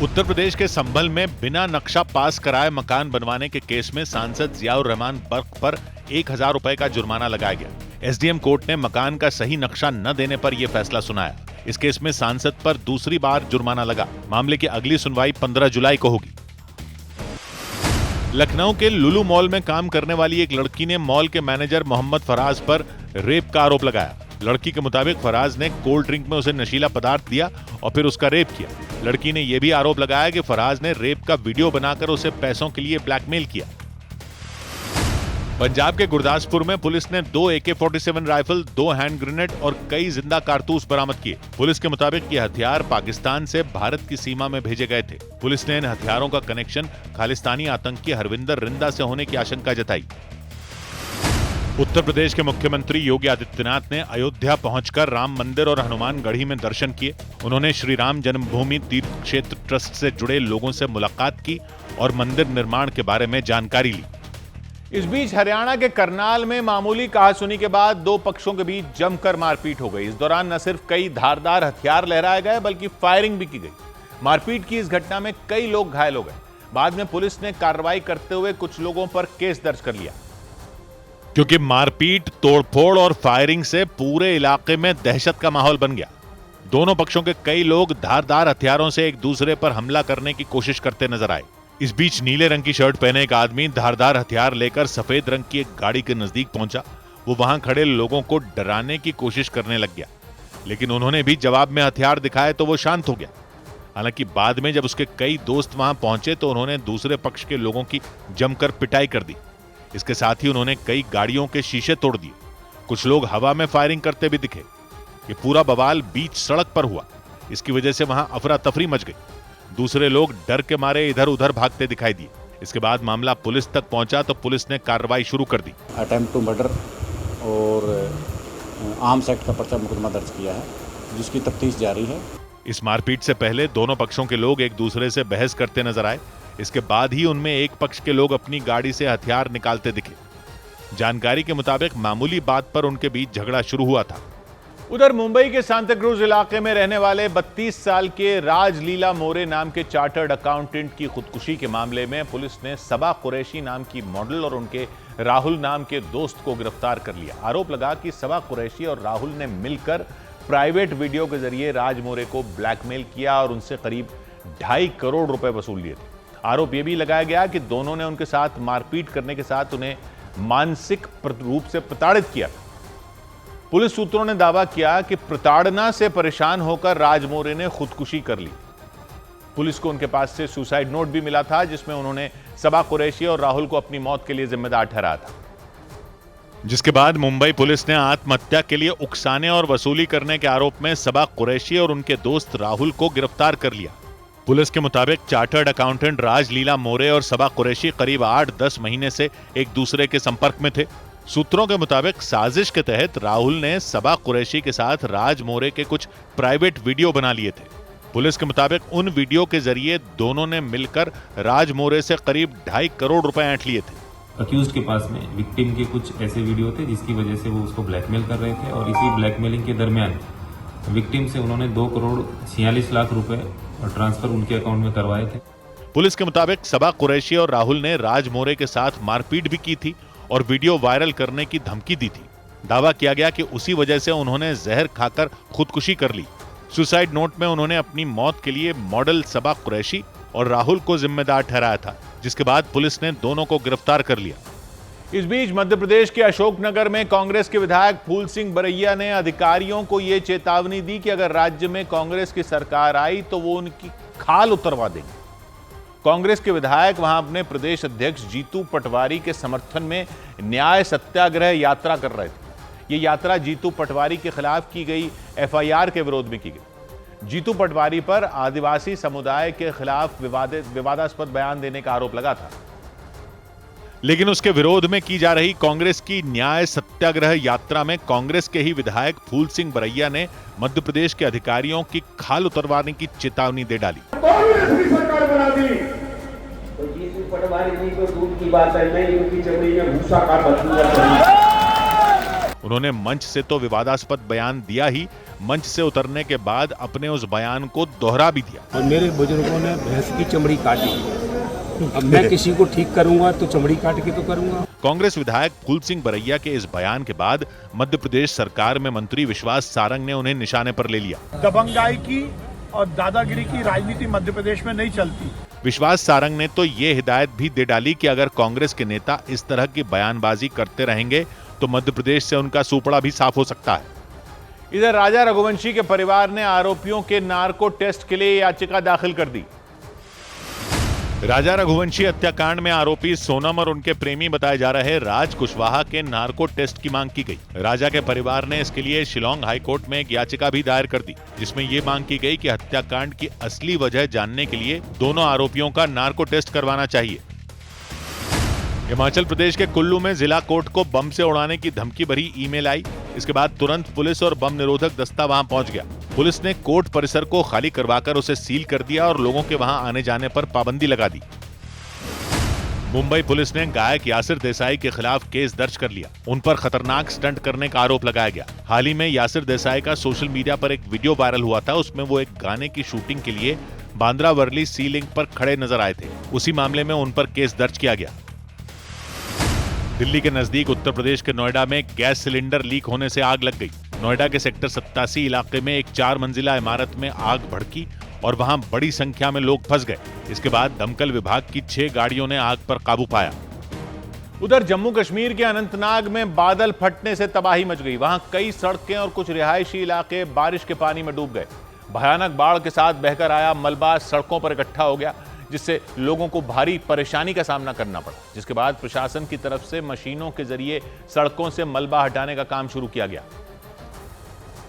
उत्तर प्रदेश के संभल में बिना नक्शा पास कराए मकान बनवाने के केस में सांसद जियाउर रहमान बर्क पर 1000 रुपए का जुर्माना लगाया गया। एसडीएम कोर्ट ने मकान का सही नक्शा न देने पर यह फैसला सुनाया। इस केस में सांसद पर दूसरी बार जुर्माना लगा। मामले की अगली सुनवाई 15 जुलाई को होगी। लखनऊ के लुलु मॉल में काम करने वाली एक लड़की ने मॉल के मैनेजर मोहम्मद फराज पर रेप का आरोप लगाया। लड़की के मुताबिक फराज ने कोल्ड ड्रिंक में उसे नशीला पदार्थ दिया और फिर उसका रेप किया। लड़की ने यह भी आरोप लगाया कि फराज ने रेप का वीडियो बनाकर उसे पैसों के लिए ब्लैकमेल किया। पंजाब के गुरदासपुर में पुलिस ने 2 AK-47 राइफल, 2 हैंड ग्रेनेड और कई जिंदा कारतूस बरामद किए। पुलिस के मुताबिक ये हथियार पाकिस्तान से भारत की सीमा में भेजे गए थे। पुलिस ने इन हथियारों का कनेक्शन खालिस्तानी आतंकी हरविंदर रिंदा से होने की आशंका जताई। उत्तर प्रदेश के मुख्यमंत्री योगी आदित्यनाथ ने अयोध्या पहुंचकर राम मंदिर और हनुमानगढ़ी में दर्शन किए। उन्होंने श्री राम जन्मभूमि तीर्थ क्षेत्र ट्रस्ट से जुड़े लोगों से मुलाकात की और मंदिर निर्माण के बारे में जानकारी ली। इस बीच हरियाणा के करनाल में मामूली कहासुनी के बाद 2 पक्षों के बीच जमकर मारपीट हो गई। इस दौरान न सिर्फ कई धारदार हथियार लहराए गए बल्कि फायरिंग भी की गई। मारपीट की इस घटना में कई लोग घायल हो गए। बाद में पुलिस ने कार्रवाई करते हुए कुछ लोगों पर केस दर्ज कर लिया। क्योंकि मारपीट, तोड़फोड़ और फायरिंग से पूरे इलाके में दहशत का माहौल बन गया। दोनों पक्षों के कई लोग धारदार हथियारों से एक दूसरे पर हमला करने की कोशिश करते नजर आए। इस बीच नीले रंग की शर्ट पहने एक आदमी धारदार हथियार लेकर सफेद रंग की एक गाड़ी के नजदीक पहुंचा। वो वहां खड़े लोगों को डराने की कोशिश करने लग गया, लेकिन उन्होंने भी जवाब में हथियार दिखाए तो वो शांत हो गया। हालांकि बाद में जब उसके कई दोस्त वहां पहुंचे तो उन्होंने दूसरे पक्ष के लोगों की जमकर पिटाई कर दी। इसके साथ ही उन्होंने कई गाड़ियों के शीशे तोड़ दिए। कुछ लोग हवा में फायरिंग करते भी दिखे। ये पूरा बवाल बीच सड़क पर हुआ। इसकी वजह से वहां अफरा तफरी मच गई। दूसरे लोग डर के मारे इधर उधर भागते दिखाई दिए। इसके बाद मामला पुलिस तक पहुंचा तो पुलिस ने कार्रवाई शुरू कर दी। अटेम्प्ट टू मर्डर और आर्म्स एक्ट का पर्चा मुकदमा दर्ज किया है, जिसकी तफ्तीश जारी है। इस मारपीट से पहले दोनों पक्षों के लोग एक दूसरे से बहस करते नजर आए। इसके बाद ही उनमें एक पक्ष के लोग अपनी गाड़ी से हथियार निकालते दिखे। जानकारी के मुताबिक मामूली बात पर उनके बीच झगड़ा शुरू हुआ था। उधर मुंबई के सांताक्रूज इलाके में रहने वाले 32 साल के राजलीला मोरे नाम के चार्टर्ड अकाउंटेंट की खुदकुशी के मामले में पुलिस ने सबा कुरैशी नाम की मॉडल और उनके राहुल नाम के दोस्त को गिरफ्तार कर लिया। आरोप लगा कि सबा कुरैशी और राहुल ने मिलकर प्राइवेट वीडियो के जरिए राज मोरे को ब्लैकमेल किया और उनसे करीब 2.5 करोड़ रुपए वसूल लिए थे। आरोप यह भी लगाया गया कि दोनों ने उनके साथ मारपीट करने के साथ उन्हें मानसिक रूप से प्रताड़ित किया। पुलिस सूत्रों ने दावा किया कि प्रताड़ना से परेशान होकर राज मोरे ने खुदकुशी कर ली। पुलिस को उनके पास से सुसाइड नोट भी मिला था, जिसमें उन्होंने सबा कुरैशी और राहुल को अपनी मौत के लिए जिम्मेदार ठहराया था। जिसके बाद मुंबई पुलिस ने आत्महत्या के लिए उकसाने और वसूली करने के आरोप में सबा कुरैशी और उनके दोस्त राहुल को गिरफ्तार कर लिया। पुलिस के मुताबिक चार्टर्ड अकाउंटेंट राजलीला मोरे और सबा कुरैशी करीब 8-10 महीने से एक दूसरे के संपर्क में थे। सूत्रों के मुताबिक साजिश के तहत राहुल ने सबा कुरैशी के साथ राज मोरे के कुछ प्राइवेट वीडियो बना लिए थे। पुलिस के मुताबिक उन वीडियो के जरिए दोनों ने मिलकर राज मोरे से करीब 2.5 करोड़ रुपए ऐंठ लिए थे। अक्यूज्ड के पास में विक्टिम के कुछ ऐसे वीडियो थे जिसकी वजह से वो उसको ब्लैकमेल कर रहे थे और इसी ब्लैकमेलिंग के दरमियान विक्टिम से उन्होंने 2 करोड़ 46 लाख रुपए ट्रांसफर उनके अकाउंट में करवाए थे। पुलिस के मुताबिक सबा कुरैशी और राहुल ने राज मोरे के साथ मारपीट भी की थी और वीडियो वायरल करने की धमकी दी थी। दावा किया गया कि उसी वजह से उन्होंने जहर खाकर खुदकुशी कर ली। सुसाइड नोट में उन्होंने अपनी मौत के लिए मॉडल सबा कुरैशी और राहुल को जिम्मेदार ठहराया था, जिसके बाद पुलिस ने दोनों को गिरफ्तार कर लिया। इस बीच मध्य प्रदेश के अशोकनगर में कांग्रेस के विधायक फूल सिंह बरैया ने अधिकारियों को यह चेतावनी दी कि अगर राज्य में कांग्रेस की सरकार आई तो वो उनकी खाल उतरवा देंगे। कांग्रेस के विधायक वहां अपने प्रदेश अध्यक्ष जीतू पटवारी के समर्थन में न्याय सत्याग्रह यात्रा कर रहे थे। ये यात्रा जीतू पटवारी के खिलाफ की गई FIR के विरोध में की गई। जीतू पटवारी पर आदिवासी समुदाय के खिलाफ विवादास्पद बयान देने का आरोप लगा था। लेकिन उसके विरोध में की जा रही कांग्रेस की न्याय सत्याग्रह यात्रा में कांग्रेस के ही विधायक फूल सिंह बरैया ने मध्य प्रदेश के अधिकारियों की खाल उतरवाने की चेतावनी दे डाली। कांग्रेस की सरकार बना दी तो जिस पटवारी नहीं तो दूध की बात है, मैं इनकी चमड़ी में भूसा का बदलूंगा। उन्होंने मंच से तो विवादास्पद बयान दिया ही, मंच से उतरने के बाद अपने उस बयान को दोहरा भी दिया। और मेरे बुजुर्गों ने भैंस की चमड़ी काटी, अब मैं किसी को ठीक करूंगा तो चमड़ी काट के तो करूंगा। कांग्रेस विधायक फूल सिंह बरैया के इस बयान के बाद मध्य प्रदेश सरकार में मंत्री विश्वास सारंग ने उन्हें निशाने पर ले लिया। दबंगाई की और दादागिरी की राजनीति मध्य प्रदेश में नहीं चलती। विश्वास सारंग ने तो ये हिदायत भी दे डाली कि अगर कांग्रेस के नेता इस तरह की बयानबाजी करते रहेंगे तो मध्य प्रदेश से उनका सूपड़ा भी साफ हो सकता है। इधर राजा रघुवंशी के परिवार ने आरोपियों के नार्को टेस्ट के लिए याचिका दाखिल कर दी। राजा रघुवंशी हत्याकांड में आरोपी सोनम और उनके प्रेमी बताए जा रहे राज कुशवाहा के नार्को टेस्ट की मांग की गई। राजा के परिवार ने इसके लिए शिलांग हाईकोर्ट में एक याचिका भी दायर कर दी, जिसमें ये मांग की गई कि हत्याकांड की असली वजह जानने के लिए दोनों आरोपियों का नार्को टेस्ट करवाना चाहिए। हिमाचल प्रदेश के कुल्लू में जिला कोर्ट को बम से उड़ाने की धमकी भरी ईमेल आई। इसके बाद तुरंत पुलिस और बम निरोधक दस्ता वहां पहुंच गया। पुलिस ने कोर्ट परिसर को खाली करवाकर उसे सील कर दिया और लोगों के वहां आने जाने पर पाबंदी लगा दी। मुंबई पुलिस ने गायक यासिर देसाई के खिलाफ केस दर्ज कर लिया। उन पर खतरनाक स्टंट करने का आरोप लगाया गया। हाल ही में यासिर देसाई का सोशल मीडिया पर एक वीडियो वायरल हुआ था। उसमें वो एक गाने की शूटिंग के लिए बांद्रा वर्ली सी लिंक पर खड़े नजर आए थे। उसी मामले में उन पर केस दर्ज किया गया। दिल्ली के नजदीक उत्तर प्रदेश के नोएडा में गैस सिलेंडर लीक होने से आग लग गई। नोएडा के सेक्टर 87 इलाके में एक 4 मंजिला इमारत में आग भड़की और वहां बड़ी संख्या में लोग फंस गए। इसके बाद दमकल विभाग की 6 गाड़ियों ने आग पर काबू पाया। उधर जम्मू कश्मीर के अनंतनाग में बादल फटने से तबाही मच गई। वहां कई सड़कें और कुछ रिहायशी इलाके बारिश के पानी में डूब गए। भयानक बाढ़ के साथ बहकर आया मलबा सड़कों पर इकट्ठा हो गया, जिससे लोगों को भारी परेशानी का सामना करना पड़ा। जिसके बाद प्रशासन की तरफ से मशीनों के जरिए सड़कों से मलबा हटाने का काम शुरू किया गया।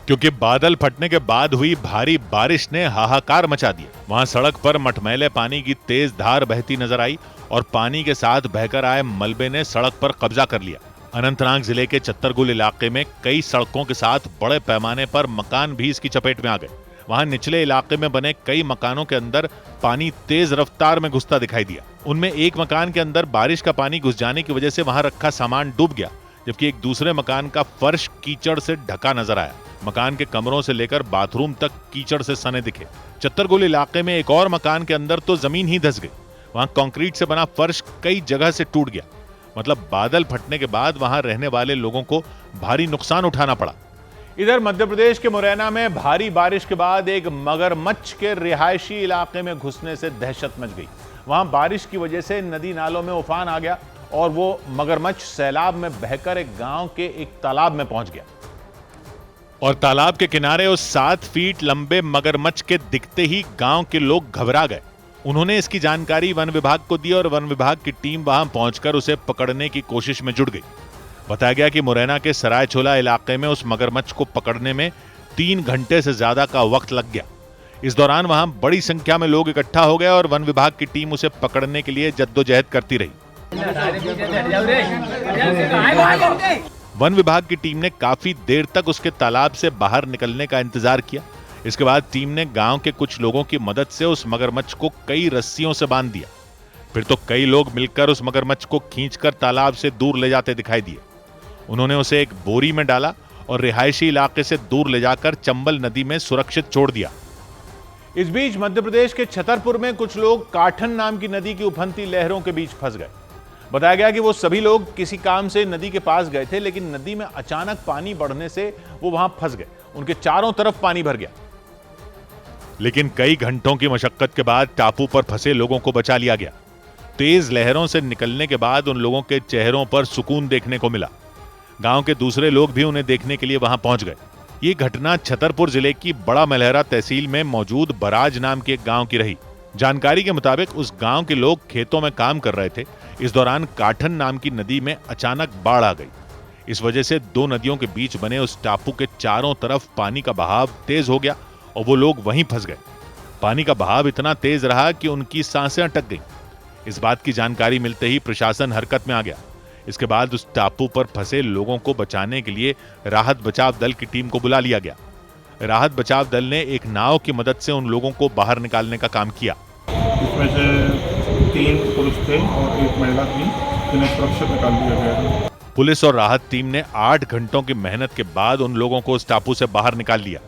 क्योंकि बादल फटने के बाद हुई भारी बारिश ने हाहाकार मचा दिया। वहां सड़क पर मटमैले पानी की तेज धार बहती नजर आई और पानी के साथ बहकर आए मलबे ने सड़क पर कब्जा कर लिया। अनंतनाग जिले के चत्तरगुल इलाके में कई सड़कों के साथ बड़े पैमाने पर मकान भी इसकी चपेट में आ गए। वहां निचले इलाके में बने कई मकानों के अंदर पानी तेज रफ्तार में घुसता दिखाई दिया। उनमें एक मकान के अंदर बारिश का पानी घुस जाने की वजह से वहां रखा सामान डूब गया, जबकि एक दूसरे मकान का फर्श कीचड़ से ढका नजर आया। मकान के कमरों से लेकर बाथरूम तक कीचड़ से सने दिखे। चत्तरगुल इलाके में एक और मकान के अंदर तो जमीन ही धंस गई। वहां कंक्रीट से बना फर्श कई जगह से टूट गया। मतलब बादल फटने के बाद वहां रहने वाले लोगों को भारी नुकसान उठाना पड़ा। इधर मध्य प्रदेश के मुरैना में भारी बारिश के बाद एक मगरमच्छ के रिहायशी इलाके में घुसने से दहशत मच गई। वहां बारिश की वजह से नदी नालों में उफान आ गया और वो मगरमच्छ सैलाब में बहकर एक गांव के एक तालाब में पहुंच गया। और तालाब के किनारे उस 7 फीट लंबे मगरमच्छ के दिखते ही गांव के लोग घबरा गए। उन्होंने इसकी जानकारी वन विभाग को दी और वन विभाग की टीम वहां पहुंचकर उसे पकड़ने की कोशिश में जुट गई। बताया गया कि मुरैना के सरायछोला इलाके में उस मगरमच्छ को पकड़ने में 3 घंटे से ज्यादा का वक्त लग गया। इस दौरान वहां बड़ी संख्या में लोग इकट्ठा हो गए और वन विभाग की टीम उसे पकड़ने के लिए जद्दोजहद करती रही। वन विभाग की टीम ने काफी देर तक उसके तालाब से बाहर निकलने का इंतजार किया। इसके बाद टीम ने गांव के कुछ लोगों की मदद से उस मगरमच्छ को कई रस्सियों से बांध दिया। फिर तो कई लोग मिलकर उस मगरमच्छ को खींचकर तालाब से दूर ले जाते दिखाई दिए। उन्होंने उसे एक बोरी में डाला और रिहायशी इलाके से दूर ले जाकर चंबल नदी में सुरक्षित छोड़ दिया। इस बीच मध्य प्रदेश के छतरपुर में कुछ लोग काठन नाम की नदी की उफनती लहरों के बीच फंस गए। बताया गया कि वो सभी लोग किसी काम से नदी के पास गए थे, लेकिन नदी में अचानक पानी बढ़ने से वो वहां फंस गए। उनके चारों तरफ पानी भर गया, लेकिन कई घंटों की मशक्कत के बाद टापू पर फंसे लोगों को बचा लिया गया। तेज लहरों से निकलने के बाद उन लोगों के चेहरों पर सुकून देखने को मिला। गांव के दूसरे लोग भी उन्हें देखने के लिए वहां पहुंच गए। ये घटना छतरपुर जिले की बड़ा मलहरा तहसील में मौजूद बराज नाम के एक गांव की रही। जानकारी के मुताबिक उस गांव के लोग खेतों में काम कर रहे थे। इस दौरान काठन नाम की नदी में अचानक बाढ़ आ गई। इस वजह से 2 नदियों के बीच बने उस टापू के चारों तरफ पानी का बहाव तेज हो गया और वो लोग वहीं फंस गए। पानी का बहाव इतना तेज रहा कि उनकी सांसें अटक गईं। इस बात की जानकारी मिलते ही प्रशासन हरकत में आ गया। इसके बाद उस टापू पर फंसे लोगों को बचाने के लिए राहत बचाव दल की टीम को बुला लिया गया। राहत बचाव दल ने एक नाव की मदद से उन लोगों को बाहर निकालने का काम किया। इसमें से 3 पुरुष थे और 1 महिला थी, जिन्हें सुरक्षित निकाल दिया गया। पुलिस और राहत टीम ने 8 घंटों की मेहनत के बाद उन लोगों को उस टापू से बाहर निकाल लिया।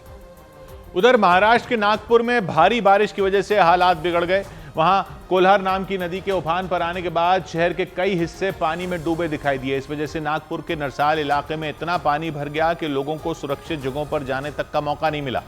उधर महाराष्ट्र के नागपुर में भारी बारिश की वजह से हालात बिगड़ गए। वहां कोल्हार नाम की नदी के उफान पर आने के बाद शहर के कई हिस्से पानी में डूबे दिखाई दिए। इस वजह से नागपुर के नरसाल इलाके में इतना पानी भर गया कि लोगों को सुरक्षित जगहों पर जाने तक का मौका नहीं मिला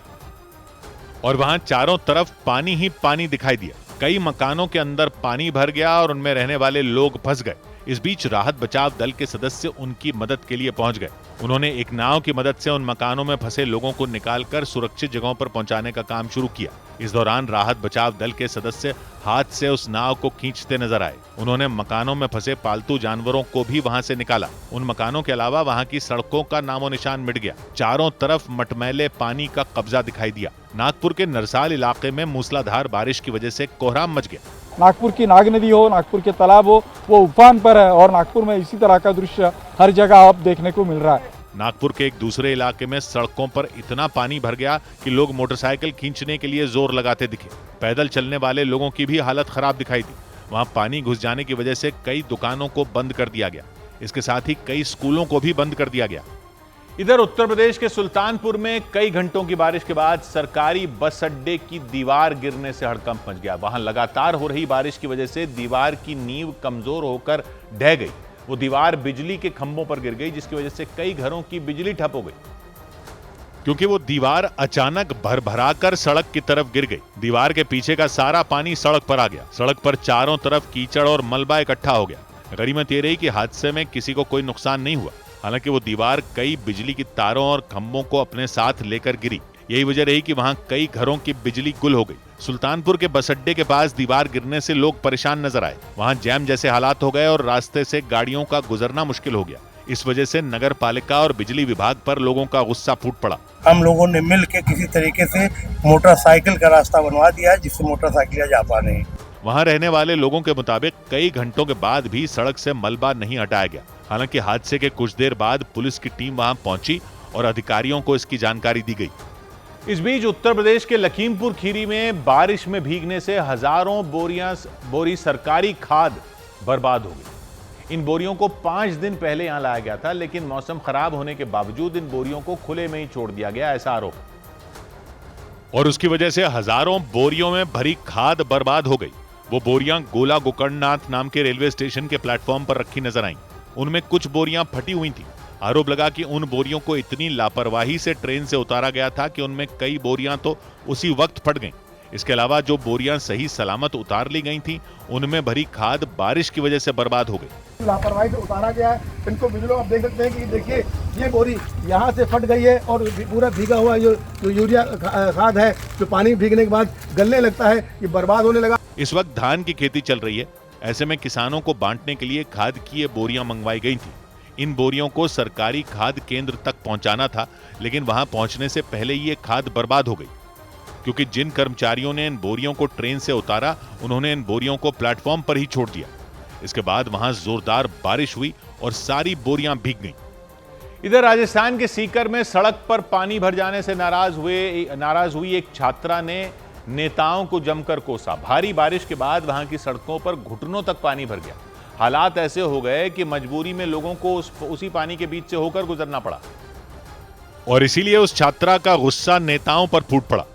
और वहां चारों तरफ पानी ही पानी दिखाई दिया। कई मकानों के अंदर पानी भर गया और उनमें रहने वाले लोग फंस गए। इस बीच राहत बचाव दल के सदस्य उनकी मदद के लिए पहुंच गए। उन्होंने एक नाव की मदद से उन मकानों में फंसे लोगों को निकालकर सुरक्षित जगहों पर पहुंचाने का काम शुरू किया। इस दौरान राहत बचाव दल के सदस्य हाथ से उस नाव को खींचते नजर आए। उन्होंने मकानों में फंसे पालतू जानवरों को भी वहां से निकाला। उन मकानों के अलावा वहां की सड़कों का नामो निशान मिट गया। चारों तरफ मटमैले पानी का कब्जा दिखाई दिया। नागपुर के नरसाल इलाके में मूसलाधार बारिश की वजह से कोहराम मच गया। नागपुर की नाग नदी हो, नागपुर के तालाब हो, वो उफान पर है और नागपुर में इसी तरह का दृश्य हर जगह अब देखने को मिल रहा है। नागपुर के एक दूसरे इलाके में सड़कों पर इतना पानी भर गया कि लोग मोटरसाइकिल खींचने के लिए जोर लगाते दिखे। पैदल चलने वाले लोगों की भी हालत खराब दिखाई दी। वहां पानी घुस जाने की वजह से कई दुकानों को बंद कर दिया गया। इसके साथ ही कई स्कूलों को भी बंद कर दिया गया। इधर उत्तर प्रदेश के सुल्तानपुर में कई घंटों की बारिश के बाद सरकारी बस अड्डे की दीवार गिरने से हड़कंप मच गया। वहां लगातार हो रही बारिश की वजह से दीवार की नींव कमजोर होकर ढह गई। वो दीवार बिजली के खंभों पर गिर गई, जिसकी वजह से कई घरों की बिजली ठप हो गई, क्योंकि वो दीवार अचानक भरभराकर सड़क की तरफ गिर गई। दीवार के पीछे का सारा पानी सड़क पर आ गया। सड़क पर चारों तरफ कीचड़ और मलबा इकट्ठा हो गया। गनीमत ये रही कि हादसे में किसी को कोई नुकसान नहीं हुआ। हालांकि वो दीवार कई बिजली की तारों और खंभों को अपने साथ लेकर गिरी। यही वजह रही कि वहां कई घरों की बिजली गुल हो गई। सुल्तानपुर के बस अड्डे के पास दीवार गिरने से लोग परेशान नजर आए। वहां जैम जैसे हालात हो गए और रास्ते से गाड़ियों का गुजरना मुश्किल हो गया। इस वजह से नगर पालिका और बिजली विभाग पर लोगों का गुस्सा फूट पड़ा। हम लोगों ने मिल के किसी तरीके से मोटरसाइकिल का रास्ता बनवा दिया है, जिससे मोटरसाइकिल जा पा नहीं। वहां रहने वाले लोगों के मुताबिक कई घंटों के बाद भी सड़क से मलबा नहीं हटाया गया। हालांकि हादसे के कुछ देर बाद पुलिस की टीम वहां पहुंची और अधिकारियों को इसकी जानकारी दी गई। इस बीच उत्तर प्रदेश के लखीमपुर खीरी में बारिश में भीगने से हजारों बोरी सरकारी खाद बर्बाद हो गई। इन बोरियों को 5 दिन पहले यहां लाया गया था, लेकिन मौसम खराब होने के बावजूद इन बोरियों को खुले में ही छोड़ दिया गया, ऐसा आरोप। और उसकी वजह से हजारों बोरियों में भरी खाद बर्बाद हो गई। वो बोरियां गोला गोकर्णनाथ नाम के रेलवे स्टेशन के प्लेटफॉर्म पर रखी नजर आईं। उनमें कुछ बोरियां फटी हुई थी। आरोप लगा कि उन बोरियों को इतनी लापरवाही से ट्रेन से उतारा गया था कि उनमें कई बोरियां तो उसी वक्त फट गईं। इसके अलावा जो बोरियां सही सलामत उतार ली गई थी, उनमें भरी खाद बारिश की वजह से बर्बाद हो गई। लापरवाही से उतारा गया है। इनको वीडियो आप देख सकते हैं कि देखिए ये बोरी यहाँ से फट गई है और पूरा भीगा हुआ जो यूरिया खाद है, जो पानी भीगने के बाद गलने लगता है, ये बर्बाद होने लगा। इस वक्त धान की खेती चल रही है। ऐसे में किसानों को बांटने के लिए खाद की ये बोरियां मंगवाई गई थी। इन बोरियों को सरकारी खाद केंद्र तक पहुंचाना था, लेकिन वहां पहुंचने से पहले ये खाद बर्बाद हो गई, क्योंकि जिन कर्मचारियों ने इन बोरियों को ट्रेन से उतारा, उन्होंने इन बोरियों को प्लेटफॉर्म पर ही छोड़ दिया। इसके बाद वहां जोरदार बारिश हुई और सारी बोरियां भीग गईं। इधर राजस्थान के सीकर में सड़क पर पानी भर जाने से नाराज हुई एक छात्रा ने नेताओं को जमकर कोसा। भारी बारिश के बाद वहां की सड़कों पर घुटनों तक पानी भर गया। हालात ऐसे हो गए कि मजबूरी में लोगों को उसी पानी के बीच से होकर गुजरना पड़ा और इसीलिए उस छात्रा का गुस्सा नेताओं पर फूट पड़ा।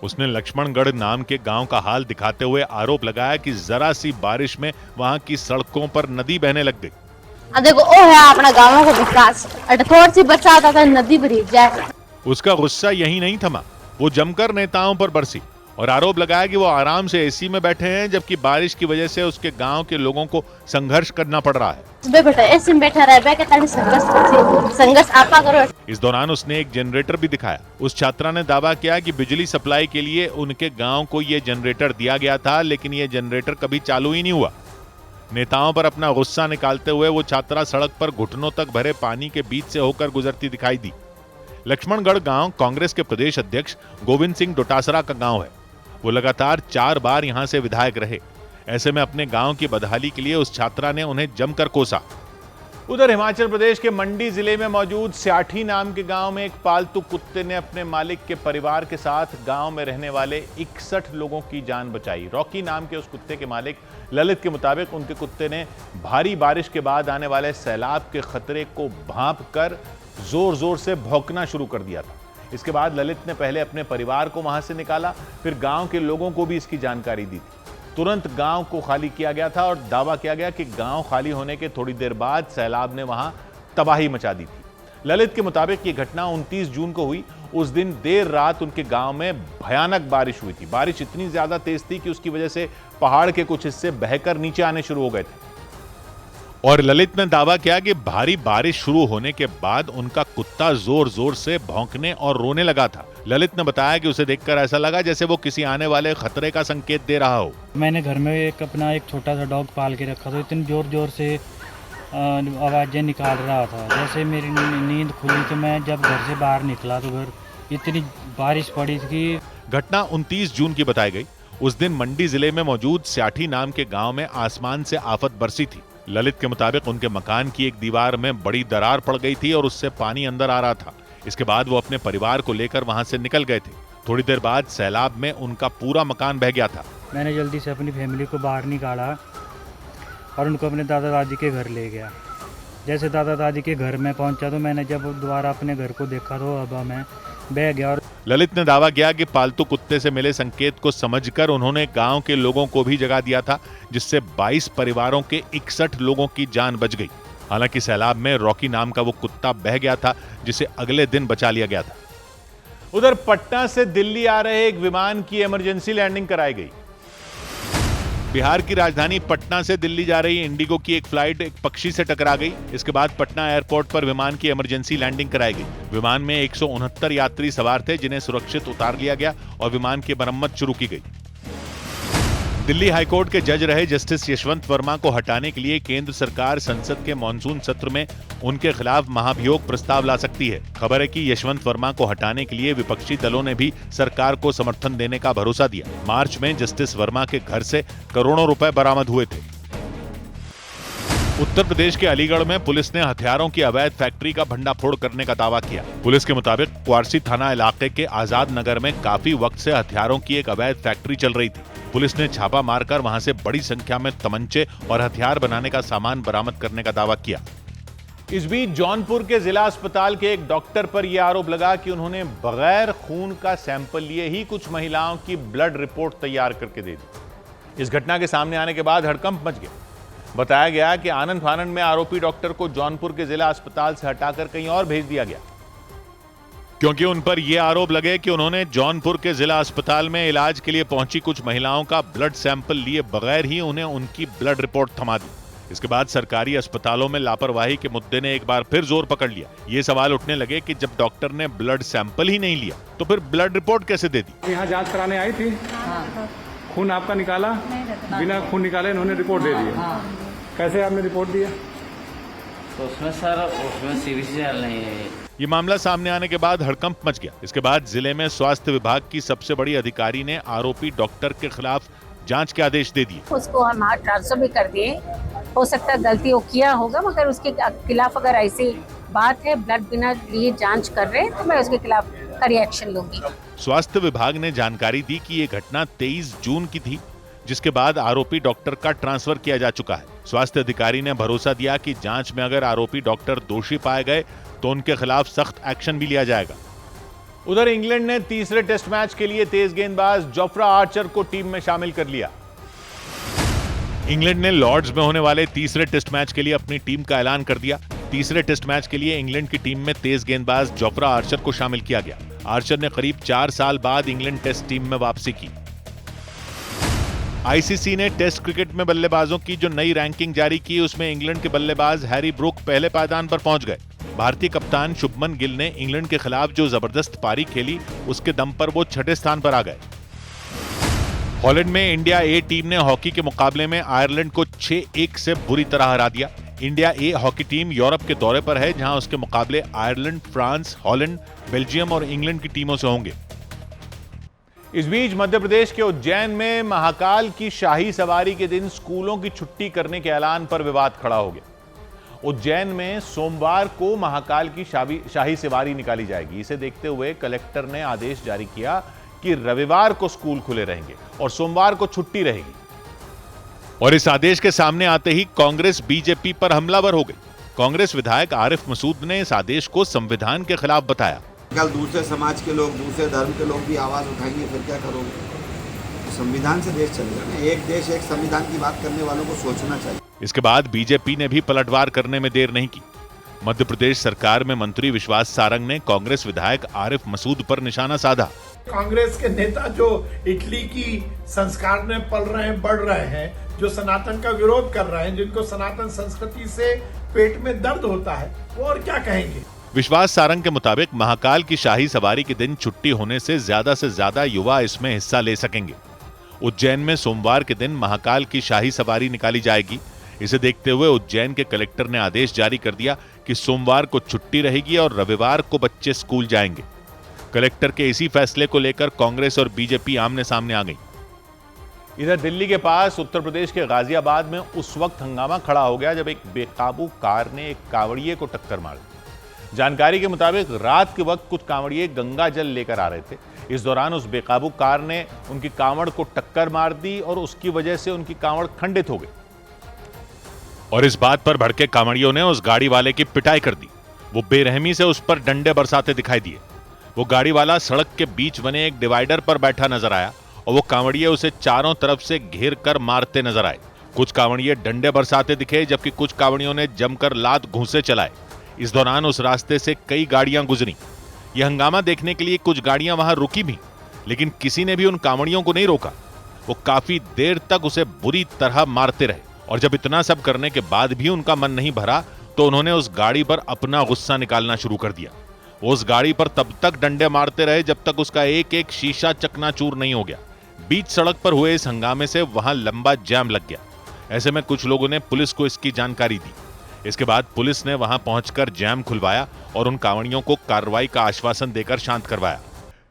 उसने लक्ष्मणगढ़ नाम के गांव का हाल दिखाते हुए आरोप लगाया कि जरा सी बारिश में वहां की सड़कों पर नदी बहने लग गई। देखो ओ है अपना गांवों का विकास, थोड़ी सी बरसात आता है नदी भर जाए। उसका गुस्सा यही नहीं थमा, वो जमकर नेताओं पर बरसी और आरोप लगाया कि वो आराम से एसी में बैठे हैं, जबकि बारिश की वजह से उसके गांव के लोगों को संघर्ष करना पड़ रहा है। बेटा एसी में बैठा रहे, संघर्ष आपा करो। इस दौरान उसने एक जनरेटर भी दिखाया। उस छात्रा ने दावा किया कि बिजली सप्लाई के लिए उनके गांव को ये जनरेटर दिया गया था, लेकिन ये जनरेटर कभी चालू ही नहीं हुआ। नेताओं पर अपना गुस्सा निकालते हुए वो छात्रा सड़क पर घुटनों तक भरे पानी के बीच से होकर गुजरती दिखाई दी। लक्ष्मणगढ़ गांव कांग्रेस के प्रदेश अध्यक्ष गोविंद सिंह डोटासरा का गांव है। वो लगातार 4 बार यहां से विधायक रहे। ऐसे में अपने गांव की बदहाली के लिए उस छात्रा ने उन्हें जमकर कोसा। उधर हिमाचल प्रदेश के मंडी जिले में मौजूद स्याठी नाम के गांव में एक पालतू कुत्ते ने अपने मालिक के परिवार के साथ गांव में रहने वाले 61 लोगों की जान बचाई। रॉकी नाम के उस कुत्ते के मालिक ललित के मुताबिक उनके कुत्ते ने भारी बारिश के बाद आने वाले सैलाब के खतरे को भांप कर जोर जोर से भौंकना शुरू कर दिया था। इसके बाद ललित ने पहले अपने परिवार को वहां से निकाला, फिर गांव के लोगों को भी इसकी जानकारी दी थी। तुरंत गांव को खाली किया गया था और दावा किया गया कि गांव खाली होने के थोड़ी देर बाद सैलाब ने वहां तबाही मचा दी थी। ललित के मुताबिक ये घटना 29 जून को हुई। उस दिन देर रात उनके गांव में भयानक बारिश हुई थी। बारिश इतनी ज्यादा तेज थी कि उसकी वजह से पहाड़ के कुछ हिस्से बहकर नीचे आने शुरू हो गए थे। और ललित ने दावा किया कि भारी बारिश शुरू होने के बाद उनका कुत्ता जोर जोर से भौंकने और रोने लगा था। ललित ने बताया कि उसे देखकर ऐसा लगा जैसे वो किसी आने वाले खतरे का संकेत दे रहा हो। मैंने घर में एक छोटा सा डॉग पाल के रखा था। इतनी जोर जोर से आवाज़ें निकाल रहा था। जैसे मेरी नींद खुली तो मैं जब घर से बाहर निकला तो घर इतनी बारिश पड़ी थी। घटना 29 जून की बताई गई। उस दिन मंडी जिले में मौजूद स्याठी नाम के गाँव में आसमान से आफत बरसी थी। ललित के मुताबिक उनके मकान की एक दीवार में बड़ी दरार पड़ गई थी और उससे पानी अंदर आ रहा था। इसके बाद वो अपने परिवार को लेकर वहां से निकल गए थे। थोड़ी देर बाद सैलाब में उनका पूरा मकान बह गया था। मैंने जल्दी से अपनी फैमिली को बाहर निकाला और उनको अपने दादा दादी के घर ले गया। जैसे दादा दादी के घर में पहुंचा तो मैंने जब दोबारा अपने घर को देखा तो अब मैं बह गया। और ललित ने दावा किया कि पालतू कुत्ते से मिले संकेत को समझकर उन्होंने गांव के लोगों को भी जगा दिया था, जिससे 22 परिवारों के 61 लोगों की जान बच गई। हालांकि सैलाब में रॉकी नाम का वो कुत्ता बह गया था, जिसे अगले दिन बचा लिया गया था। उधर पटना से दिल्ली आ रहे एक विमान की इमरजेंसी लैंडिंग कराई गई। बिहार की राजधानी पटना से दिल्ली जा रही इंडिगो की एक फ्लाइट एक पक्षी से टकरा गई। इसके बाद पटना एयरपोर्ट पर विमान की इमरजेंसी लैंडिंग कराई गई। विमान में 169 यात्री सवार थे, जिन्हें सुरक्षित उतार लिया गया और विमान की मरम्मत शुरू की गई। दिल्ली हाईकोर्ट के जज रहे जस्टिस यशवंत वर्मा को हटाने के लिए केंद्र सरकार संसद के मॉनसून सत्र में उनके खिलाफ महाभियोग प्रस्ताव ला सकती है। खबर है कि यशवंत वर्मा को हटाने के लिए विपक्षी दलों ने भी सरकार को समर्थन देने का भरोसा दिया। मार्च में जस्टिस वर्मा के घर से करोड़ों रुपए बरामद हुए थे। उत्तर प्रदेश के अलीगढ़ में पुलिस ने हथियारों की अवैध फैक्ट्री का भंडाफोड़ करने का दावा किया। पुलिस के मुताबिक क्वारसी थाना इलाके के आजाद नगर में काफी वक्त से हथियारों की एक अवैध फैक्ट्री चल रही थी। पुलिस ने छापा मारकर वहां से बड़ी संख्या में तमंचे और हथियार बनाने का सामान बरामद करने का दावा किया। इस बीच जौनपुर के जिला अस्पताल के एक डॉक्टर पर यह आरोप लगा कि उन्होंने बगैर खून का सैंपल लिए ही कुछ महिलाओं की ब्लड रिपोर्ट तैयार करके दे दी। इस घटना के सामने आने के बाद हड़कंप मच गया। बताया गया कि आनंद फानंद में आरोपी डॉक्टर को जौनपुर के जिला अस्पताल से हटाकर कहीं और भेज दिया गया, क्योंकि उन पर यह आरोप लगे कि उन्होंने जौनपुर के जिला अस्पताल में इलाज के लिए पहुंची कुछ महिलाओं का ब्लड सैंपल लिए बगैर ही उन्हें उनकी ब्लड रिपोर्ट थमा दी। इसके बाद सरकारी अस्पतालों में लापरवाही के मुद्दे ने एक बार फिर जोर पकड़ लिया। ये सवाल उठने लगे कि जब डॉक्टर ने ब्लड सैंपल ही नहीं लिया तो फिर ब्लड रिपोर्ट कैसे दे दी? यहाँ जांच कराने आई थी, खून आपका निकाला, बिना खून निकाले इन्होंने रिपोर्ट दे दी। कैसे आपने रिपोर्ट दिया? तो उसमें सीरियल नहीं है। ये मामला सामने आने के बाद हड़कंप मच गया। इसके बाद जिले में स्वास्थ्य विभाग की सबसे बड़ी अधिकारी ने आरोपी डॉक्टर के खिलाफ जांच के आदेश दे दिए। उसको हम ट्रांसफर भी कर दिए। हो सकता है गलती वो किया होगा, मगर उसके खिलाफ अगर ऐसी बात है ब्लड बिना लिए जांच कर रहे हैं तो मैं उसके खिलाफ कड़ी एक्शन लूंगी। स्वास्थ्य विभाग ने जानकारी दी कि ये घटना 23 जून की थी, जिसके बाद आरोपी डॉक्टर का ट्रांसफर किया जा चुका है। स्वास्थ्य अधिकारी ने भरोसा दिया कि जांच में अगर आरोपी डॉक्टर दोषी पाए गए तो उनके खिलाफ सख्त एक्शन भी लिया जाएगा। उधर इंग्लैंड ने तीसरे टेस्ट मैच के लिए तेज गेंदबाज जोफ्रा आर्चर को टीम में शामिल कर लिया। इंग्लैंड ने लॉर्ड्स में होने वाले तीसरे टेस्ट मैच के लिए अपनी टीम का ऐलान कर दिया। तीसरे टेस्ट मैच के लिए इंग्लैंड की टीम में तेज गेंदबाज जोफ्रा आर्चर को शामिल किया गया। आर्चर ने करीब 4 साल बाद इंग्लैंड टेस्ट टीम में वापसी की। आईसीसी ने टेस्ट क्रिकेट में बल्लेबाजों की जो नई रैंकिंग जारी की, उसमें इंग्लैंड के बल्लेबाज हैरी ब्रूक पहले पायदान पर पहुंच गए। भारतीय कप्तान शुभमन गिल ने इंग्लैंड के खिलाफ जो जबरदस्त पारी खेली, उसके दम पर वो 6ठे स्थान पर आ गए। हॉलैंड में इंडिया ए टीम ने हॉकी के मुकाबले में आयरलैंड को 6-1 से बुरी तरह हरा दिया। India A hockey team Europe के दौरे पर है, जहां उसके मुकाबले आयरलैंड, फ्रांस, हॉलैंड, बेल्जियम और इंग्लैंड की टीमों से होंगे। इस बीच मध्य प्रदेश के उज्जैन में महाकाल की शाही सवारी के दिन स्कूलों की छुट्टी करने के ऐलान पर विवाद खड़ा हो गया। उज्जैन में सोमवार को महाकाल की शाही सवारी निकाली जाएगी। इसे देखते हुए कलेक्टर ने आदेश जारी किया कि रविवार को स्कूल खुले रहेंगे और सोमवार को छुट्टी रहेगी। और इस आदेश के सामने आते ही कांग्रेस बीजेपी पर हमलावर हो गई। कांग्रेस विधायक आरिफ मसूद ने इस आदेश को संविधान के खिलाफ बताया। कल दूसरे समाज के लोग, दूसरे धर्म के लोग भी आवाज उठाएंगे, फिर क्या करोगे? तो संविधान से देश चलेगा ना। एक देश एक संविधान की बात करने वालों को सोचना चाहिए। इसके बाद बीजेपी ने भी पलटवार करने में देर नहीं की। मध्य प्रदेश सरकार में मंत्री विश्वास सारंग ने कांग्रेस विधायक आरिफ मसूद पर निशाना साधा। कांग्रेस के नेता जो इटली की संस्कार में पल रहे हैं, बढ़ रहे हैं, जो सनातन का विरोध कर रहे हैं, जिनको सनातन संस्कृति से पेट में दर्द होता है, वो और क्या कहेंगे? विश्वास सारंग के मुताबिक महाकाल की शाही सवारी के दिन छुट्टी होने से ज्यादा युवा इसमें हिस्सा ले सकेंगे। उज्जैन में सोमवार के दिन महाकाल की शाही सवारी निकाली जाएगी। इसे देखते हुए उज्जैन के कलेक्टर ने आदेश जारी कर दिया कि सोमवार को छुट्टी रहेगी और रविवार को बच्चे स्कूल जाएंगे। कलेक्टर के इसी फैसले को लेकर कांग्रेस और बीजेपी आमने सामने आ गई। इधर दिल्ली के पास उत्तर प्रदेश के गाजियाबाद में उस वक्त हंगामा खड़ा हो गया जब एक बेकाबू कार ने एक कांवड़िए को टक्कर मार दी। जानकारी के मुताबिक रात के वक्त कुछ कांवड़िए गंगा जल लेकर आ रहे थे। इस दौरान उस बेकाबू कार ने उनकी कांवड़ को टक्कर मार दी और उसकी वजह से उनकी कांवड़ खंडित हो गई। और इस बात पर भड़के कांवड़ियों ने उस गाड़ी वाले की पिटाई कर दी। वो बेरहमी से उस पर डंडे बरसाते दिखाई दिए। वो गाड़ी वाला सड़क के बीच बने एक डिवाइडर पर बैठा नजर आया और वो कांवड़िए उसे चारों तरफ से घेर कर मारते नजर आए। कुछ कांवड़िए डंडे बरसाते दिखे जबकि कुछ कांवड़ियों ने जमकर लात घूंसे चलाए। इस दौरान उस रास्ते से कई गाड़ियां गुजरी। यह हंगामा देखने के लिए कुछ गाड़ियां वहां रुकी भी, लेकिन किसी ने भी उन कांवड़ियों को नहीं रोका। वो काफी देर तक उसे बुरी तरह मारते रहे और जब इतना सब करने के बाद भी उनका मन नहीं भरा तो उन्होंने उस गाड़ी पर अपना गुस्सा निकालना शुरू कर दिया। वो उस गाड़ी पर तब तक डंडे मारते रहे जब तक उसका एक एक शीशा चकनाचूर नहीं हो गया। बीच सड़क पर हुए इस हंगामे से वहां लंबा जाम लग गया। ऐसे में कुछ लोगों ने पुलिस को इसकी जानकारी दी। इसके बाद पुलिस ने वहां पहुंचकर जाम खुलवाया और उन कांवड़ियों को कार्रवाई का आश्वासन देकर शांत करवाया।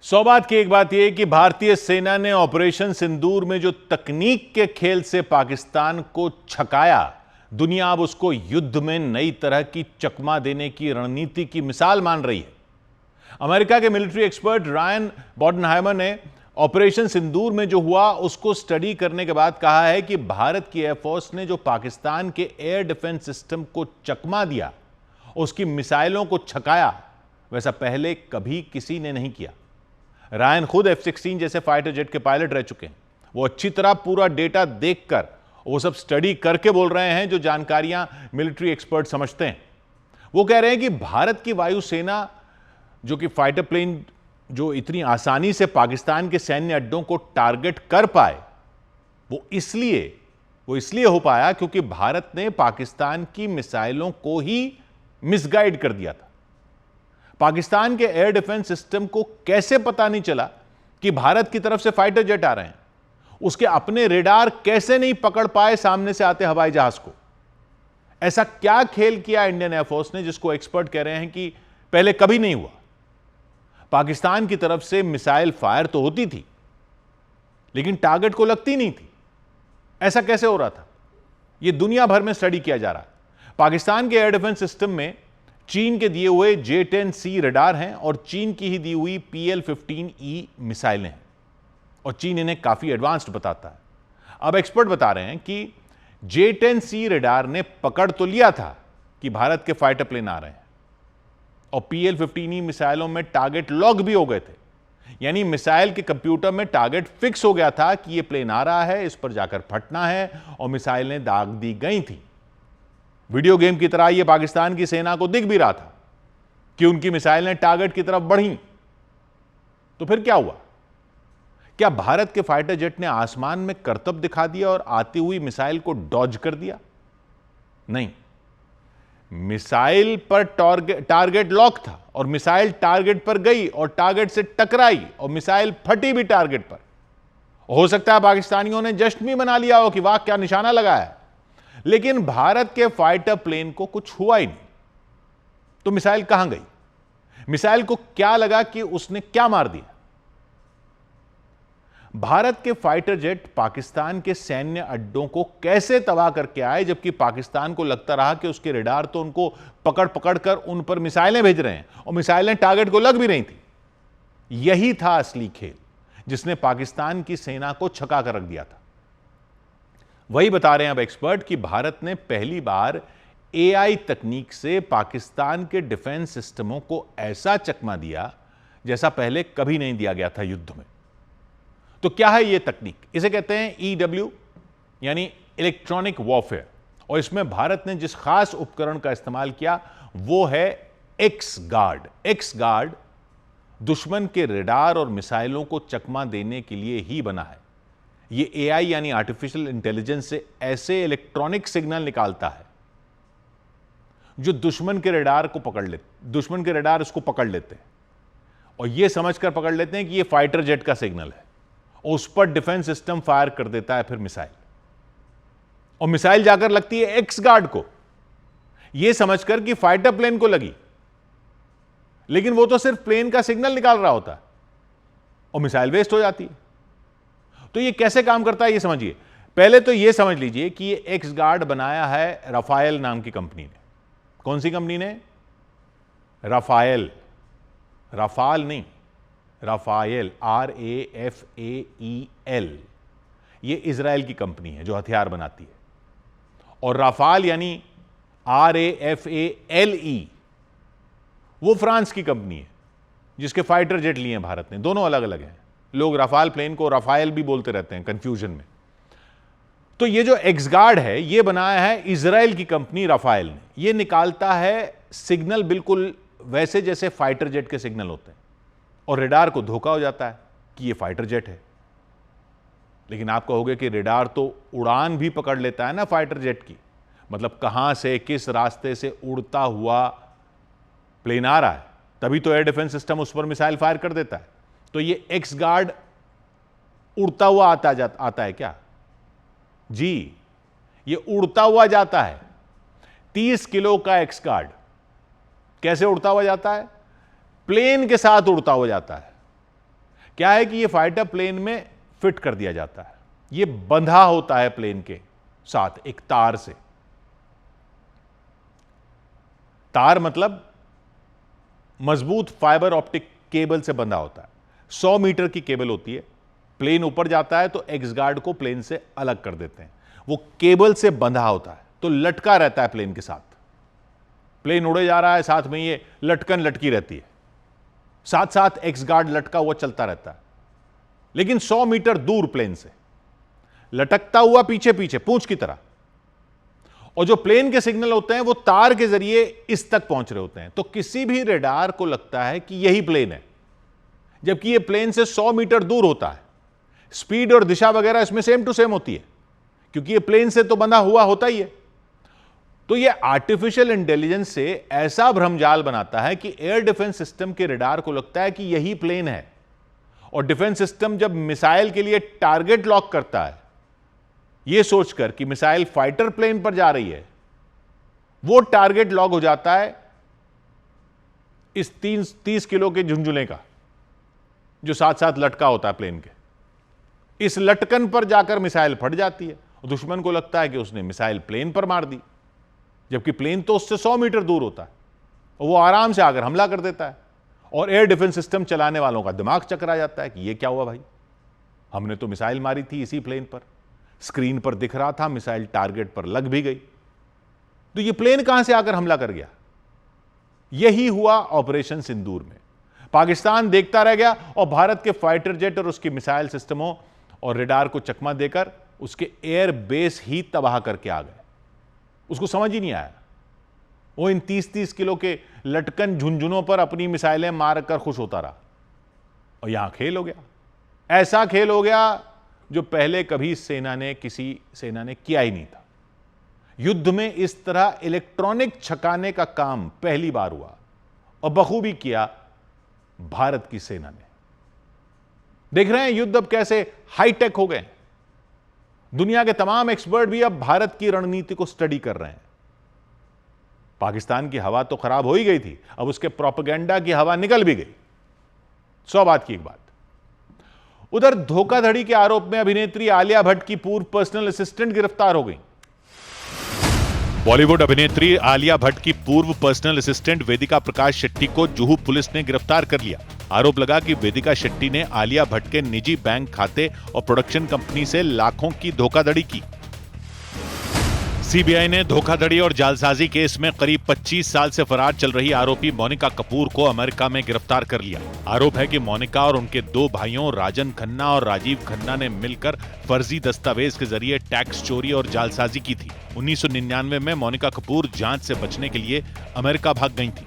100 बात की एक बात यह कि भारतीय सेना ने ऑपरेशन सिंदूर में जो तकनीक के खेल से पाकिस्तान को छकाया, दुनिया अब उसको युद्ध में नई तरह की चकमा देने की रणनीति की मिसाल मान रही है। अमेरिका के मिलिट्री एक्सपर्ट रायन बॉडनहाइमर ने ऑपरेशन सिंदूर में जो हुआ उसको स्टडी करने के बाद कहा है कि भारत की एयरफोर्स ने जो पाकिस्तान के एयर डिफेंस सिस्टम को चकमा दिया, उसकी मिसाइलों को छकाया, वैसा पहले कभी किसी ने नहीं किया। रायन खुद F-16 जैसे फाइटर जेट के पायलट रह चुके हैं। वो अच्छी तरह पूरा डेटा देखकर वो सब स्टडी करके बोल रहे हैं जो जानकारियां मिलिट्री एक्सपर्ट समझते हैं। वो कह रहे हैं कि भारत की वायुसेना जो कि फाइटर प्लेन जो इतनी आसानी से पाकिस्तान के सैन्य अड्डों को टारगेट कर पाए, वो इसलिए हो पाया क्योंकि भारत ने पाकिस्तान की मिसाइलों को ही मिसगाइड कर दिया था। पाकिस्तान के एयर डिफेंस सिस्टम को कैसे पता नहीं चला कि भारत की तरफ से फाइटर जेट आ रहे हैं? उसके अपने रेडार कैसे नहीं पकड़ पाए सामने से आते हवाई जहाज को? ऐसा क्या खेल किया इंडियन एयरफोर्स ने जिसको एक्सपर्ट कह रहे हैं कि पहले कभी नहीं हुआ? पाकिस्तान की तरफ से मिसाइल फायर तो होती थी लेकिन टारगेट को लगती नहीं थी। ऐसा कैसे हो रहा था? यह दुनिया भर में स्टडी किया जा रहा है। पाकिस्तान के एयर डिफेंस सिस्टम में चीन के दिए हुए J-10C रडार हैं और चीन की ही दी हुई PL-15E मिसाइलें हैं और चीन इन्हें काफी एडवांस्ड बताता है। अब एक्सपर्ट बता रहे हैं कि J-10C रडार ने पकड़ तो लिया था कि भारत के फाइटर प्लेन आ रहे हैं और PL-15E मिसाइलों में टारगेट लॉक भी हो गए थे। यानी मिसाइल के कंप्यूटर में टारगेट फिक्स हो गया था कि यह प्लेन आ रहा है, इस पर जाकर फटना है और मिसाइलें दाग दी गई थी। वीडियो गेम की तरह यह पाकिस्तान की सेना को दिख भी रहा था कि उनकी मिसाइलें टारगेट की तरफ बढ़ी। तो फिर क्या हुआ? क्या भारत के फाइटर जेट ने आसमान में करतब दिखा दिया और आती हुई मिसाइल को डॉज कर दिया? नहीं, मिसाइल पर टारगेट लॉक था और मिसाइल टारगेट पर गई और टारगेट से टकराई और मिसाइल फटी भी टारगेट पर। हो सकता है पाकिस्तानियों ने जश्न भी मना लिया हो कि वाह क्या निशाना लगाया, लेकिन भारत के फाइटर प्लेन को कुछ हुआ ही नहीं। तो मिसाइल कहां गई? मिसाइल को क्या लगा कि उसने क्या मार दिया? भारत के फाइटर जेट पाकिस्तान के सैन्य अड्डों को कैसे तबाह करके आए, जबकि पाकिस्तान को लगता रहा कि उसके रडार तो उनको पकड़ पकड़ कर उन पर मिसाइलें भेज रहे हैं और मिसाइलें टारगेट को लग भी रही थी। यही था असली खेल जिसने पाकिस्तान की सेना को छका कर रख दिया था। वही बता रहे हैं अब एक्सपर्ट कि भारत ने पहली बार एआई तकनीक से पाकिस्तान के डिफेंस सिस्टमों को ऐसा चकमा दिया जैसा पहले कभी नहीं दिया गया था युद्ध में। तो क्या है यह तकनीक? इसे कहते हैं EW यानी इलेक्ट्रॉनिक वॉरफेयर, और इसमें भारत ने जिस खास उपकरण का इस्तेमाल किया वो है एक्स गार्ड। एक्स गार्ड दुश्मन के रडार और मिसाइलों को चकमा देने के लिए ही बना है। यह AI यानी आर्टिफिशियल इंटेलिजेंस से ऐसे इलेक्ट्रॉनिक सिग्नल निकालता है जो दुश्मन के रडार को पकड़ लेते, दुश्मन के रडार उसको पकड़ लेते हैं और यह समझकर पकड़ लेते हैं कि यह फाइटर जेट का सिग्नल है, और उस पर डिफेंस सिस्टम फायर कर देता है फिर मिसाइल, और मिसाइल जाकर लगती है एक्स गार्ड को, यह समझकर कि फाइटर प्लेन को लगी, लेकिन वो तो सिर्फ प्लेन का सिग्नल निकाल रहा होता है और मिसाइल वेस्ट हो जाती है। तो ये कैसे काम करता है ये समझिए। पहले तो ये समझ लीजिए कि ये एक्स गार्ड बनाया है राफेल नाम की कंपनी ने। कौन सी कंपनी ने? राफेल, राफाल नहीं, राफेल, RAFAEL। ये इजराइल की कंपनी है जो हथियार बनाती है, और राफाल यानी RAFALE वो फ्रांस की कंपनी है जिसके फाइटर जेट लिए हैं भारत ने। दोनों अलग अलग हैं। लोग राफाल प्लेन को राफेल भी बोलते रहते हैं कंफ्यूजन में। तो ये जो एक्स गार्ड है ये बनाया है इजराइल की कंपनी राफेल ने। ये निकालता है सिग्नल बिल्कुल वैसे जैसे फाइटर जेट के सिग्नल होते हैं, और रडार को धोखा हो जाता है कि ये फाइटर जेट है। लेकिन आप कहोगे कि रडार तो उड़ान भी पकड़ लेता है ना फाइटर जेट की, मतलब कहां से किस रास्ते से उड़ता हुआ प्लेन आ रहा है, तभी तो एयर डिफेंस सिस्टम उस पर मिसाइल फायर कर देता है। तो ये एक्स गार्ड उड़ता हुआ आता है क्या? जी, ये उड़ता हुआ जाता है। 30 किलो का एक्स गार्ड कैसे उड़ता हुआ जाता है? प्लेन के साथ उड़ता हुआ जाता है। क्या है कि ये फाइटर प्लेन में फिट कर दिया जाता है, ये बंधा होता है प्लेन के साथ एक तार से। तार मतलब मजबूत फाइबर ऑप्टिक केबल से बंधा होता है। 100 मीटर की केबल होती है। प्लेन ऊपर जाता है तो एक्स गार्ड को प्लेन से अलग कर देते हैं। वो केबल से बंधा होता है तो लटका रहता है प्लेन के साथ। प्लेन उड़े जा रहा है, साथ में ये लटकन लटकी रहती है, साथ साथ एक्स गार्ड लटका हुआ चलता रहता है, लेकिन 100 मीटर दूर प्लेन से लटकता हुआ पीछे पीछे पूंछ की तरह। और जो प्लेन के सिग्नल होते हैं वो तार के जरिए इस तक पहुंच रहे होते हैं। तो किसी भी रडार को लगता है कि यही प्लेन है, जबकि यह प्लेन से 100 मीटर दूर होता है। स्पीड और दिशा वगैरह इसमें सेम टू सेम होती है, क्योंकि यह प्लेन से तो बंधा हुआ होता ही है। तो यह आर्टिफिशियल इंटेलिजेंस से ऐसा भ्रमजाल बनाता है कि एयर डिफेंस सिस्टम के रडार को लगता है कि यही प्लेन है, और डिफेंस सिस्टम जब मिसाइल के लिए टारगेट लॉक करता है यह सोचकर कि मिसाइल फाइटर प्लेन पर जा रही है, वो टारगेट लॉक हो जाता है इस 30 किलो के झुंझुने का जो साथ साथ लटका होता है प्लेन के। इस लटकन पर जाकर मिसाइल फट जाती है और दुश्मन को लगता है कि उसने मिसाइल प्लेन पर मार दी, जबकि प्लेन तो उससे 100 मीटर दूर होता है और वो आराम से आकर हमला कर देता है। और एयर डिफेंस सिस्टम चलाने वालों का दिमाग चकरा जाता है कि ये क्या हुआ भाई, हमने तो मिसाइल मारी थी इसी प्लेन पर, स्क्रीन पर दिख रहा था मिसाइल टारगेट पर लग भी गई, तो ये प्लेन कहां से आकर हमला कर गया। यही हुआ ऑपरेशन सिंदूर में। पाकिस्तान देखता रह गया और भारत के फाइटर जेट और उसकी मिसाइल सिस्टमों और रडार को चकमा देकर उसके एयर बेस ही तबाह करके आ गए। उसको समझ ही नहीं आया, वो इन 30-30 किलो के लटकन झुंझुनों पर अपनी मिसाइलें मारकर खुश होता रहा, और यहां खेल हो गया। ऐसा खेल हो गया जो पहले कभी किसी सेना ने किया ही नहीं था। युद्ध में इस तरह इलेक्ट्रॉनिक छकाने का काम पहली बार हुआ, और बखूबी किया भारत की सेना ने। देख रहे हैं युद्ध अब कैसे हाईटेक हो गए। दुनिया के तमाम एक्सपर्ट भी अब भारत की रणनीति को स्टडी कर रहे हैं। पाकिस्तान की हवा तो खराब हो ही गई थी, अब उसके प्रोपेगेंडा की हवा निकल भी गई। 100 बात की एक बात, उधर धोखाधड़ी के आरोप में अभिनेत्री आलिया भट्ट की पूर्व पर्सनल असिस्टेंट गिरफ्तार हो गई। बॉलीवुड अभिनेत्री आलिया भट्ट की पूर्व पर्सनल असिस्टेंट वेदिका प्रकाश शेट्टी को जुहू पुलिस ने गिरफ्तार कर लिया। आरोप लगा कि वेदिका शेट्टी ने आलिया भट्ट के निजी बैंक खाते और प्रोडक्शन कंपनी से लाखों की धोखाधड़ी की। सीबीआई ने धोखाधड़ी और जालसाजी केस में करीब 25 साल से फरार चल रही आरोपी मोनिका कपूर को अमेरिका में गिरफ्तार कर लिया। आरोप है कि मोनिका और उनके 2 भाइयों राजन खन्ना और राजीव खन्ना ने मिलकर फर्जी दस्तावेज के जरिए टैक्स चोरी और जालसाजी की थी। 1999 में मोनिका कपूर जांच से बचने के लिए अमेरिका भाग गई थी।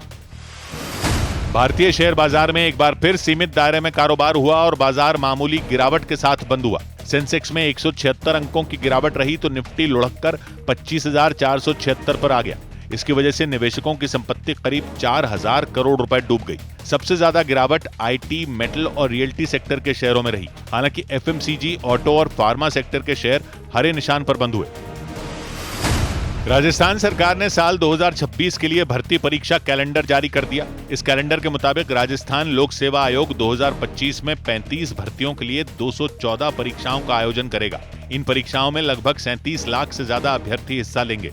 भारतीय शेयर बाजार में एक बार फिर सीमित दायरे में कारोबार हुआ और बाजार मामूली गिरावट के साथ बंद हुआ। सेंसेक्स में 176 अंकों की गिरावट रही तो निफ्टी लुढ़ककर 25,476 पर आ गया। इसकी वजह से निवेशकों की संपत्ति करीब 4,000 करोड़ रुपए डूब गई। सबसे ज्यादा गिरावट आईटी, मेटल और रियल्टी सेक्टर के शेयरों में रही। हालांकि एफएमसीजी, ऑटो और फार्मा सेक्टर के शेयर हरे निशान पर बंद हुए। राजस्थान सरकार ने साल 2026 के लिए भर्ती परीक्षा कैलेंडर जारी कर दिया। इस कैलेंडर के मुताबिक राजस्थान लोक सेवा आयोग 2025 में 35 भर्तियों के लिए 214 परीक्षाओं का आयोजन करेगा। इन परीक्षाओं में लगभग 37 लाख से ज्यादा अभ्यर्थी हिस्सा लेंगे।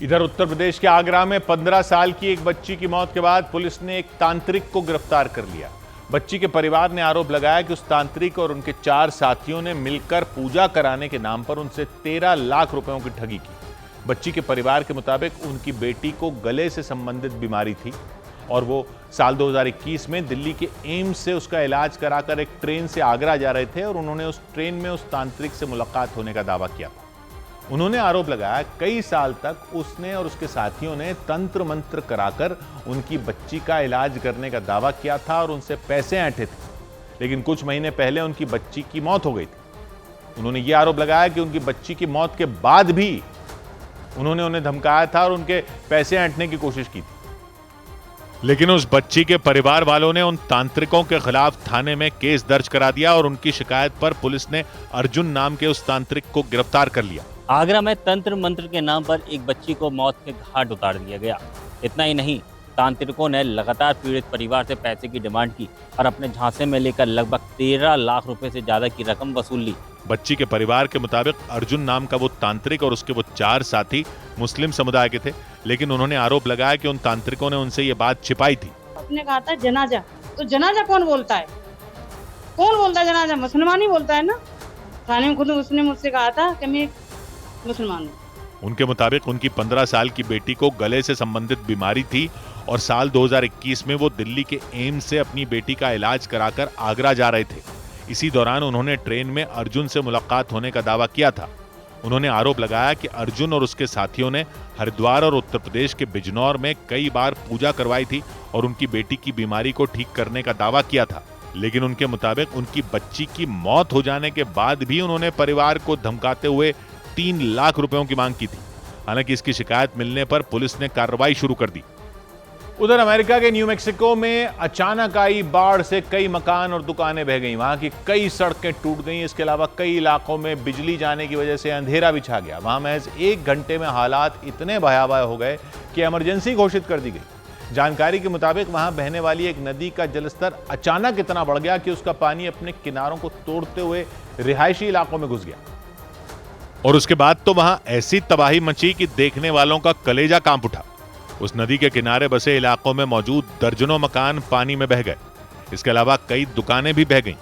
इधर उत्तर प्रदेश के आगरा में 15 साल की एक बच्ची की मौत के बाद पुलिस ने एक तांत्रिक को गिरफ्तार कर लिया। बच्ची के परिवार ने आरोप लगाया कि उस तांत्रिक और उनके 4 साथियों ने मिलकर पूजा कराने के नाम पर उनसे 13 लाख रुपयों की ठगी की। बच्ची के परिवार के मुताबिक उनकी बेटी को गले से संबंधित बीमारी थी और वो साल 2021 में दिल्ली के एम्स से उसका इलाज कराकर एक ट्रेन से आगरा जा रहे थे और उन्होंने उस ट्रेन में उस तांत्रिक से मुलाकात होने का दावा किया था। उन्होंने आरोप लगाया कई साल तक उसने और उसके साथियों ने तंत्र मंत्र कराकर उनकी बच्ची का इलाज करने का दावा किया था और उनसे पैसे ऐंठे थे, लेकिन कुछ महीने पहले उनकी बच्ची की मौत हो गई थी। उन्होंने ये आरोप लगाया कि उनकी बच्ची की मौत के बाद भी उन्होंने उन्हें धमकाया था और उनके पैसे ऐंठने की कोशिश की थी। लेकिन उस बच्ची के परिवार वालों ने उन तांत्रिकों के खिलाफ थाने में केस दर्ज करा दिया और उनकी शिकायत पर पुलिस ने अर्जुन नाम के उस तांत्रिक को गिरफ्तार कर लिया। आगरा में तंत्र मंत्र के नाम पर एक बच्ची को मौत के घाट उतार दिया गया। इतना ही नहीं, तांत्रिकों ने लगातार पीड़ित परिवार से पैसे की डिमांड की और अपने झांसे में लेकर लगभग 13 लाख रुपए से ज्यादा की रकम वसूल ली। बच्ची के परिवार के मुताबिक अर्जुन नाम का वो तांत्रिक और उसके वो 4 साथी मुस्लिम समुदाय के थे, लेकिन उन्होंने आरोप लगाया कि उन तांत्रिकों ने उनसे ये बात छिपाई थी। आपने कहा था जनाजा, तो जनाजा कौन बोलता है? कौन बोलता है जनाजा? मुसलमान ही बोलता है ना। थाने में खुद उसने मुझसे कहा था कि मैं मुसलमान हूँ। उनके मुताबिक उनकी 15 साल की बेटी को गले से संबंधित बीमारी थी और साल 2021 में वो दिल्ली के एम्स से अपनी बेटी का इलाज कराकर आगरा जा रहे थे। इसी दौरान उन्होंने ट्रेन में अर्जुन से मुलाकात होने का दावा किया था। उन्होंने आरोप लगाया कि अर्जुन और उसके साथियों ने हरिद्वार और उत्तर प्रदेश के बिजनौर में कई बार पूजा करवाई थी और उनकी बेटी की बीमारी को ठीक करने का दावा किया था, लेकिन उनके मुताबिक उनकी बच्ची की मौत हो जाने के बाद भी उन्होंने परिवार को धमकाते हुए 3 लाख रुपयों की मांग की थी। हालांकि इसकी शिकायत मिलने पर पुलिस ने कार्रवाई शुरू कर दी। उधर अमेरिका के न्यू मैक्सिको में अचानक आई बाढ़ से कई मकान और दुकानें बह गईं। वहां की कई सड़कें टूट गईं। इसके अलावा कई इलाकों में बिजली जाने की वजह से अंधेरा भी छा गया। वहां महज 1 घंटे में हालात इतने भयावह हो गए कि इमरजेंसी घोषित कर दी गई। जानकारी के मुताबिक वहां बहने वाली एक नदी का जलस्तर अचानक इतना बढ़ गया कि उसका पानी अपने किनारों को तोड़ते हुए रिहायशी इलाकों में घुस गया और उसके बाद तो वहां ऐसी तबाही मची कि देखने वालों का कलेजा कांप उठा। उस नदी के किनारे बसे इलाकों में मौजूद दर्जनों मकान पानी में बह गए। इसके अलावा कई दुकानें भी बह गईं।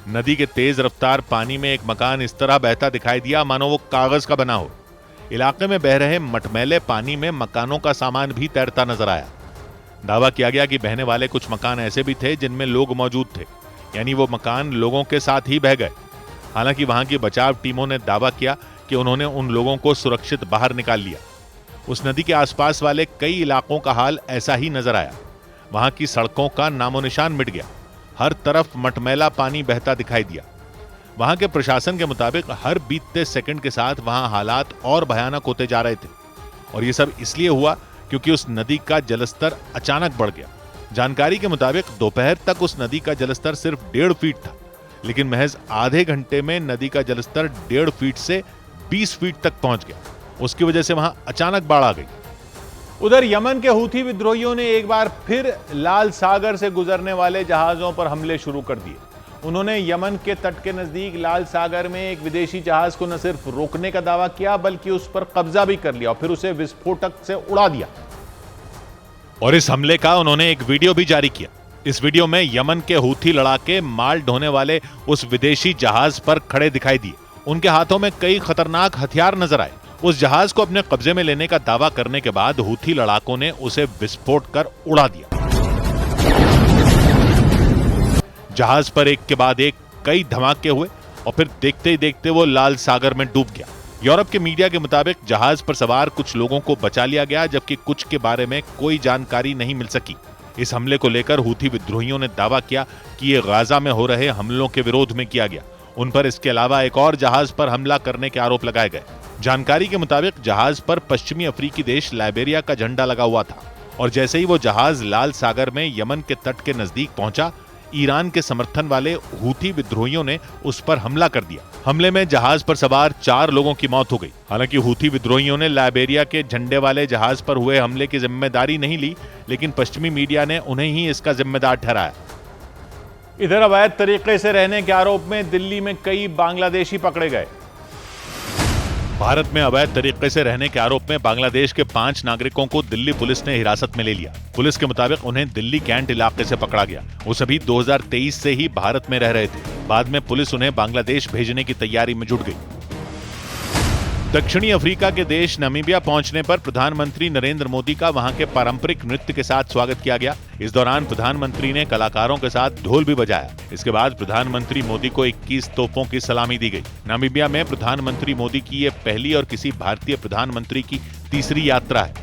नदी के तेज रफ्तार पानी में एक मकान इस तरह बहता दिखाई दिया मानो वो कागज का बना हो। इलाके में बह रहे मटमैले पानी में मकानों का सामान भी तैरता नजर आया। दावा किया गया कि बहने वाले कुछ मकान ऐसे भी थे जिनमें लोग मौजूद थे, यानी वो मकान लोगों के साथ ही बह गए। हालांकि वहां की बचाव टीमों ने दावा किया कि उन्होंने उन लोगों को सुरक्षित बाहर निकाल लिया। उस नदी के आसपास वाले कई इलाकों का हाल ऐसा ही नजर आया। वहां की सड़कों का नामो निशान मिट गया। हर तरफ मटमैला पानी बहता दिखाई दिया। वहां के प्रशासन के मुताबिक हर बीतते सेकंड के साथ वहां हालात और भयानक होते जा रहे थे और ये सब इसलिए हुआ क्योंकि उस नदी का जलस्तर अचानक बढ़ गया। जानकारी के मुताबिक दोपहर तक उस नदी का जलस्तर सिर्फ 1.5 फीट था, लेकिन महज आधे घंटे में नदी का जलस्तर 1.5 फीट से 20 फीट तक पहुंच गया। उसकी वजह से वहां अचानक बाढ़ आ गई। उधर यमन के हूथी विद्रोहियों ने एक बार फिर लाल सागर से गुजरने वाले जहाजों पर हमले शुरू कर दिए। उन्होंने यमन के तट के नजदीक लाल सागर में एक विदेशी जहाज को न सिर्फ रोकने का दावा किया बल्कि उस पर कब्जा भी कर लिया और फिर उसे विस्फोटक से उड़ा दिया। और इस हमले का उन्होंने एक वीडियो भी जारी किया। इस वीडियो में यमन के हूथी लड़ाके माल ढोने वाले उस विदेशी जहाज पर खड़े दिखाई दिए। उनके हाथों में कई खतरनाक हथियार नजर आए। उस जहाज को अपने कब्जे में लेने का दावा करने के बाद हूथी लड़ाकों ने उसे विस्फोट कर उड़ा दिया। जहाज पर एक के बाद एक कई धमाके हुए और फिर देखते ही देखते वो लाल सागर में डूब गया। यूरोप के मीडिया के मुताबिक जहाज पर सवार कुछ लोगों को बचा लिया गया जबकि कुछ के बारे में कोई जानकारी नहीं मिल सकी। इस हमले को लेकर हूथी विद्रोहियों ने दावा किया कि ये गाजा में हो रहे हमलों के विरोध में किया गया। उन पर इसके अलावा एक और जहाज पर हमला करने के आरोप लगाए गए। जानकारी के मुताबिक जहाज पर पश्चिमी अफ्रीकी देश लाइबेरिया का झंडा लगा हुआ था और जैसे ही वो जहाज लाल सागर में यमन के तट के नजदीक पहुंचा, ईरान के समर्थन वाले हूथी विद्रोहियों ने उस पर हमला कर दिया। हमले में जहाज पर सवार 4 लोगों की मौत हो गई। हालांकि हूथी विद्रोहियों ने लाइबेरिया के झंडे वाले जहाज पर हुए हमले की जिम्मेदारी नहीं ली, लेकिन पश्चिमी मीडिया ने उन्हें ही इसका जिम्मेदार ठहराया। इधर अवैध तरीके से रहने के आरोप में दिल्ली में कई बांग्लादेशी पकड़े गए। भारत में अवैध तरीके से रहने के आरोप में बांग्लादेश के 5 नागरिकों को दिल्ली पुलिस ने हिरासत में ले लिया। पुलिस के मुताबिक उन्हें दिल्ली कैंट इलाके से पकड़ा गया। वो सभी 2023 से ही भारत में रह रहे थे। बाद में पुलिस उन्हें बांग्लादेश भेजने की तैयारी में जुट गई। दक्षिणी अफ्रीका के देश नामीबिया पहुंचने पर प्रधानमंत्री नरेंद्र मोदी का वहां के पारंपरिक नृत्य के साथ स्वागत किया गया। इस दौरान प्रधानमंत्री ने कलाकारों के साथ ढोल भी बजाया। इसके बाद प्रधानमंत्री मोदी को 21 तोपों की सलामी दी गई। नामीबिया में प्रधानमंत्री मोदी की ये पहली और किसी भारतीय प्रधानमंत्री की तीसरी यात्रा है।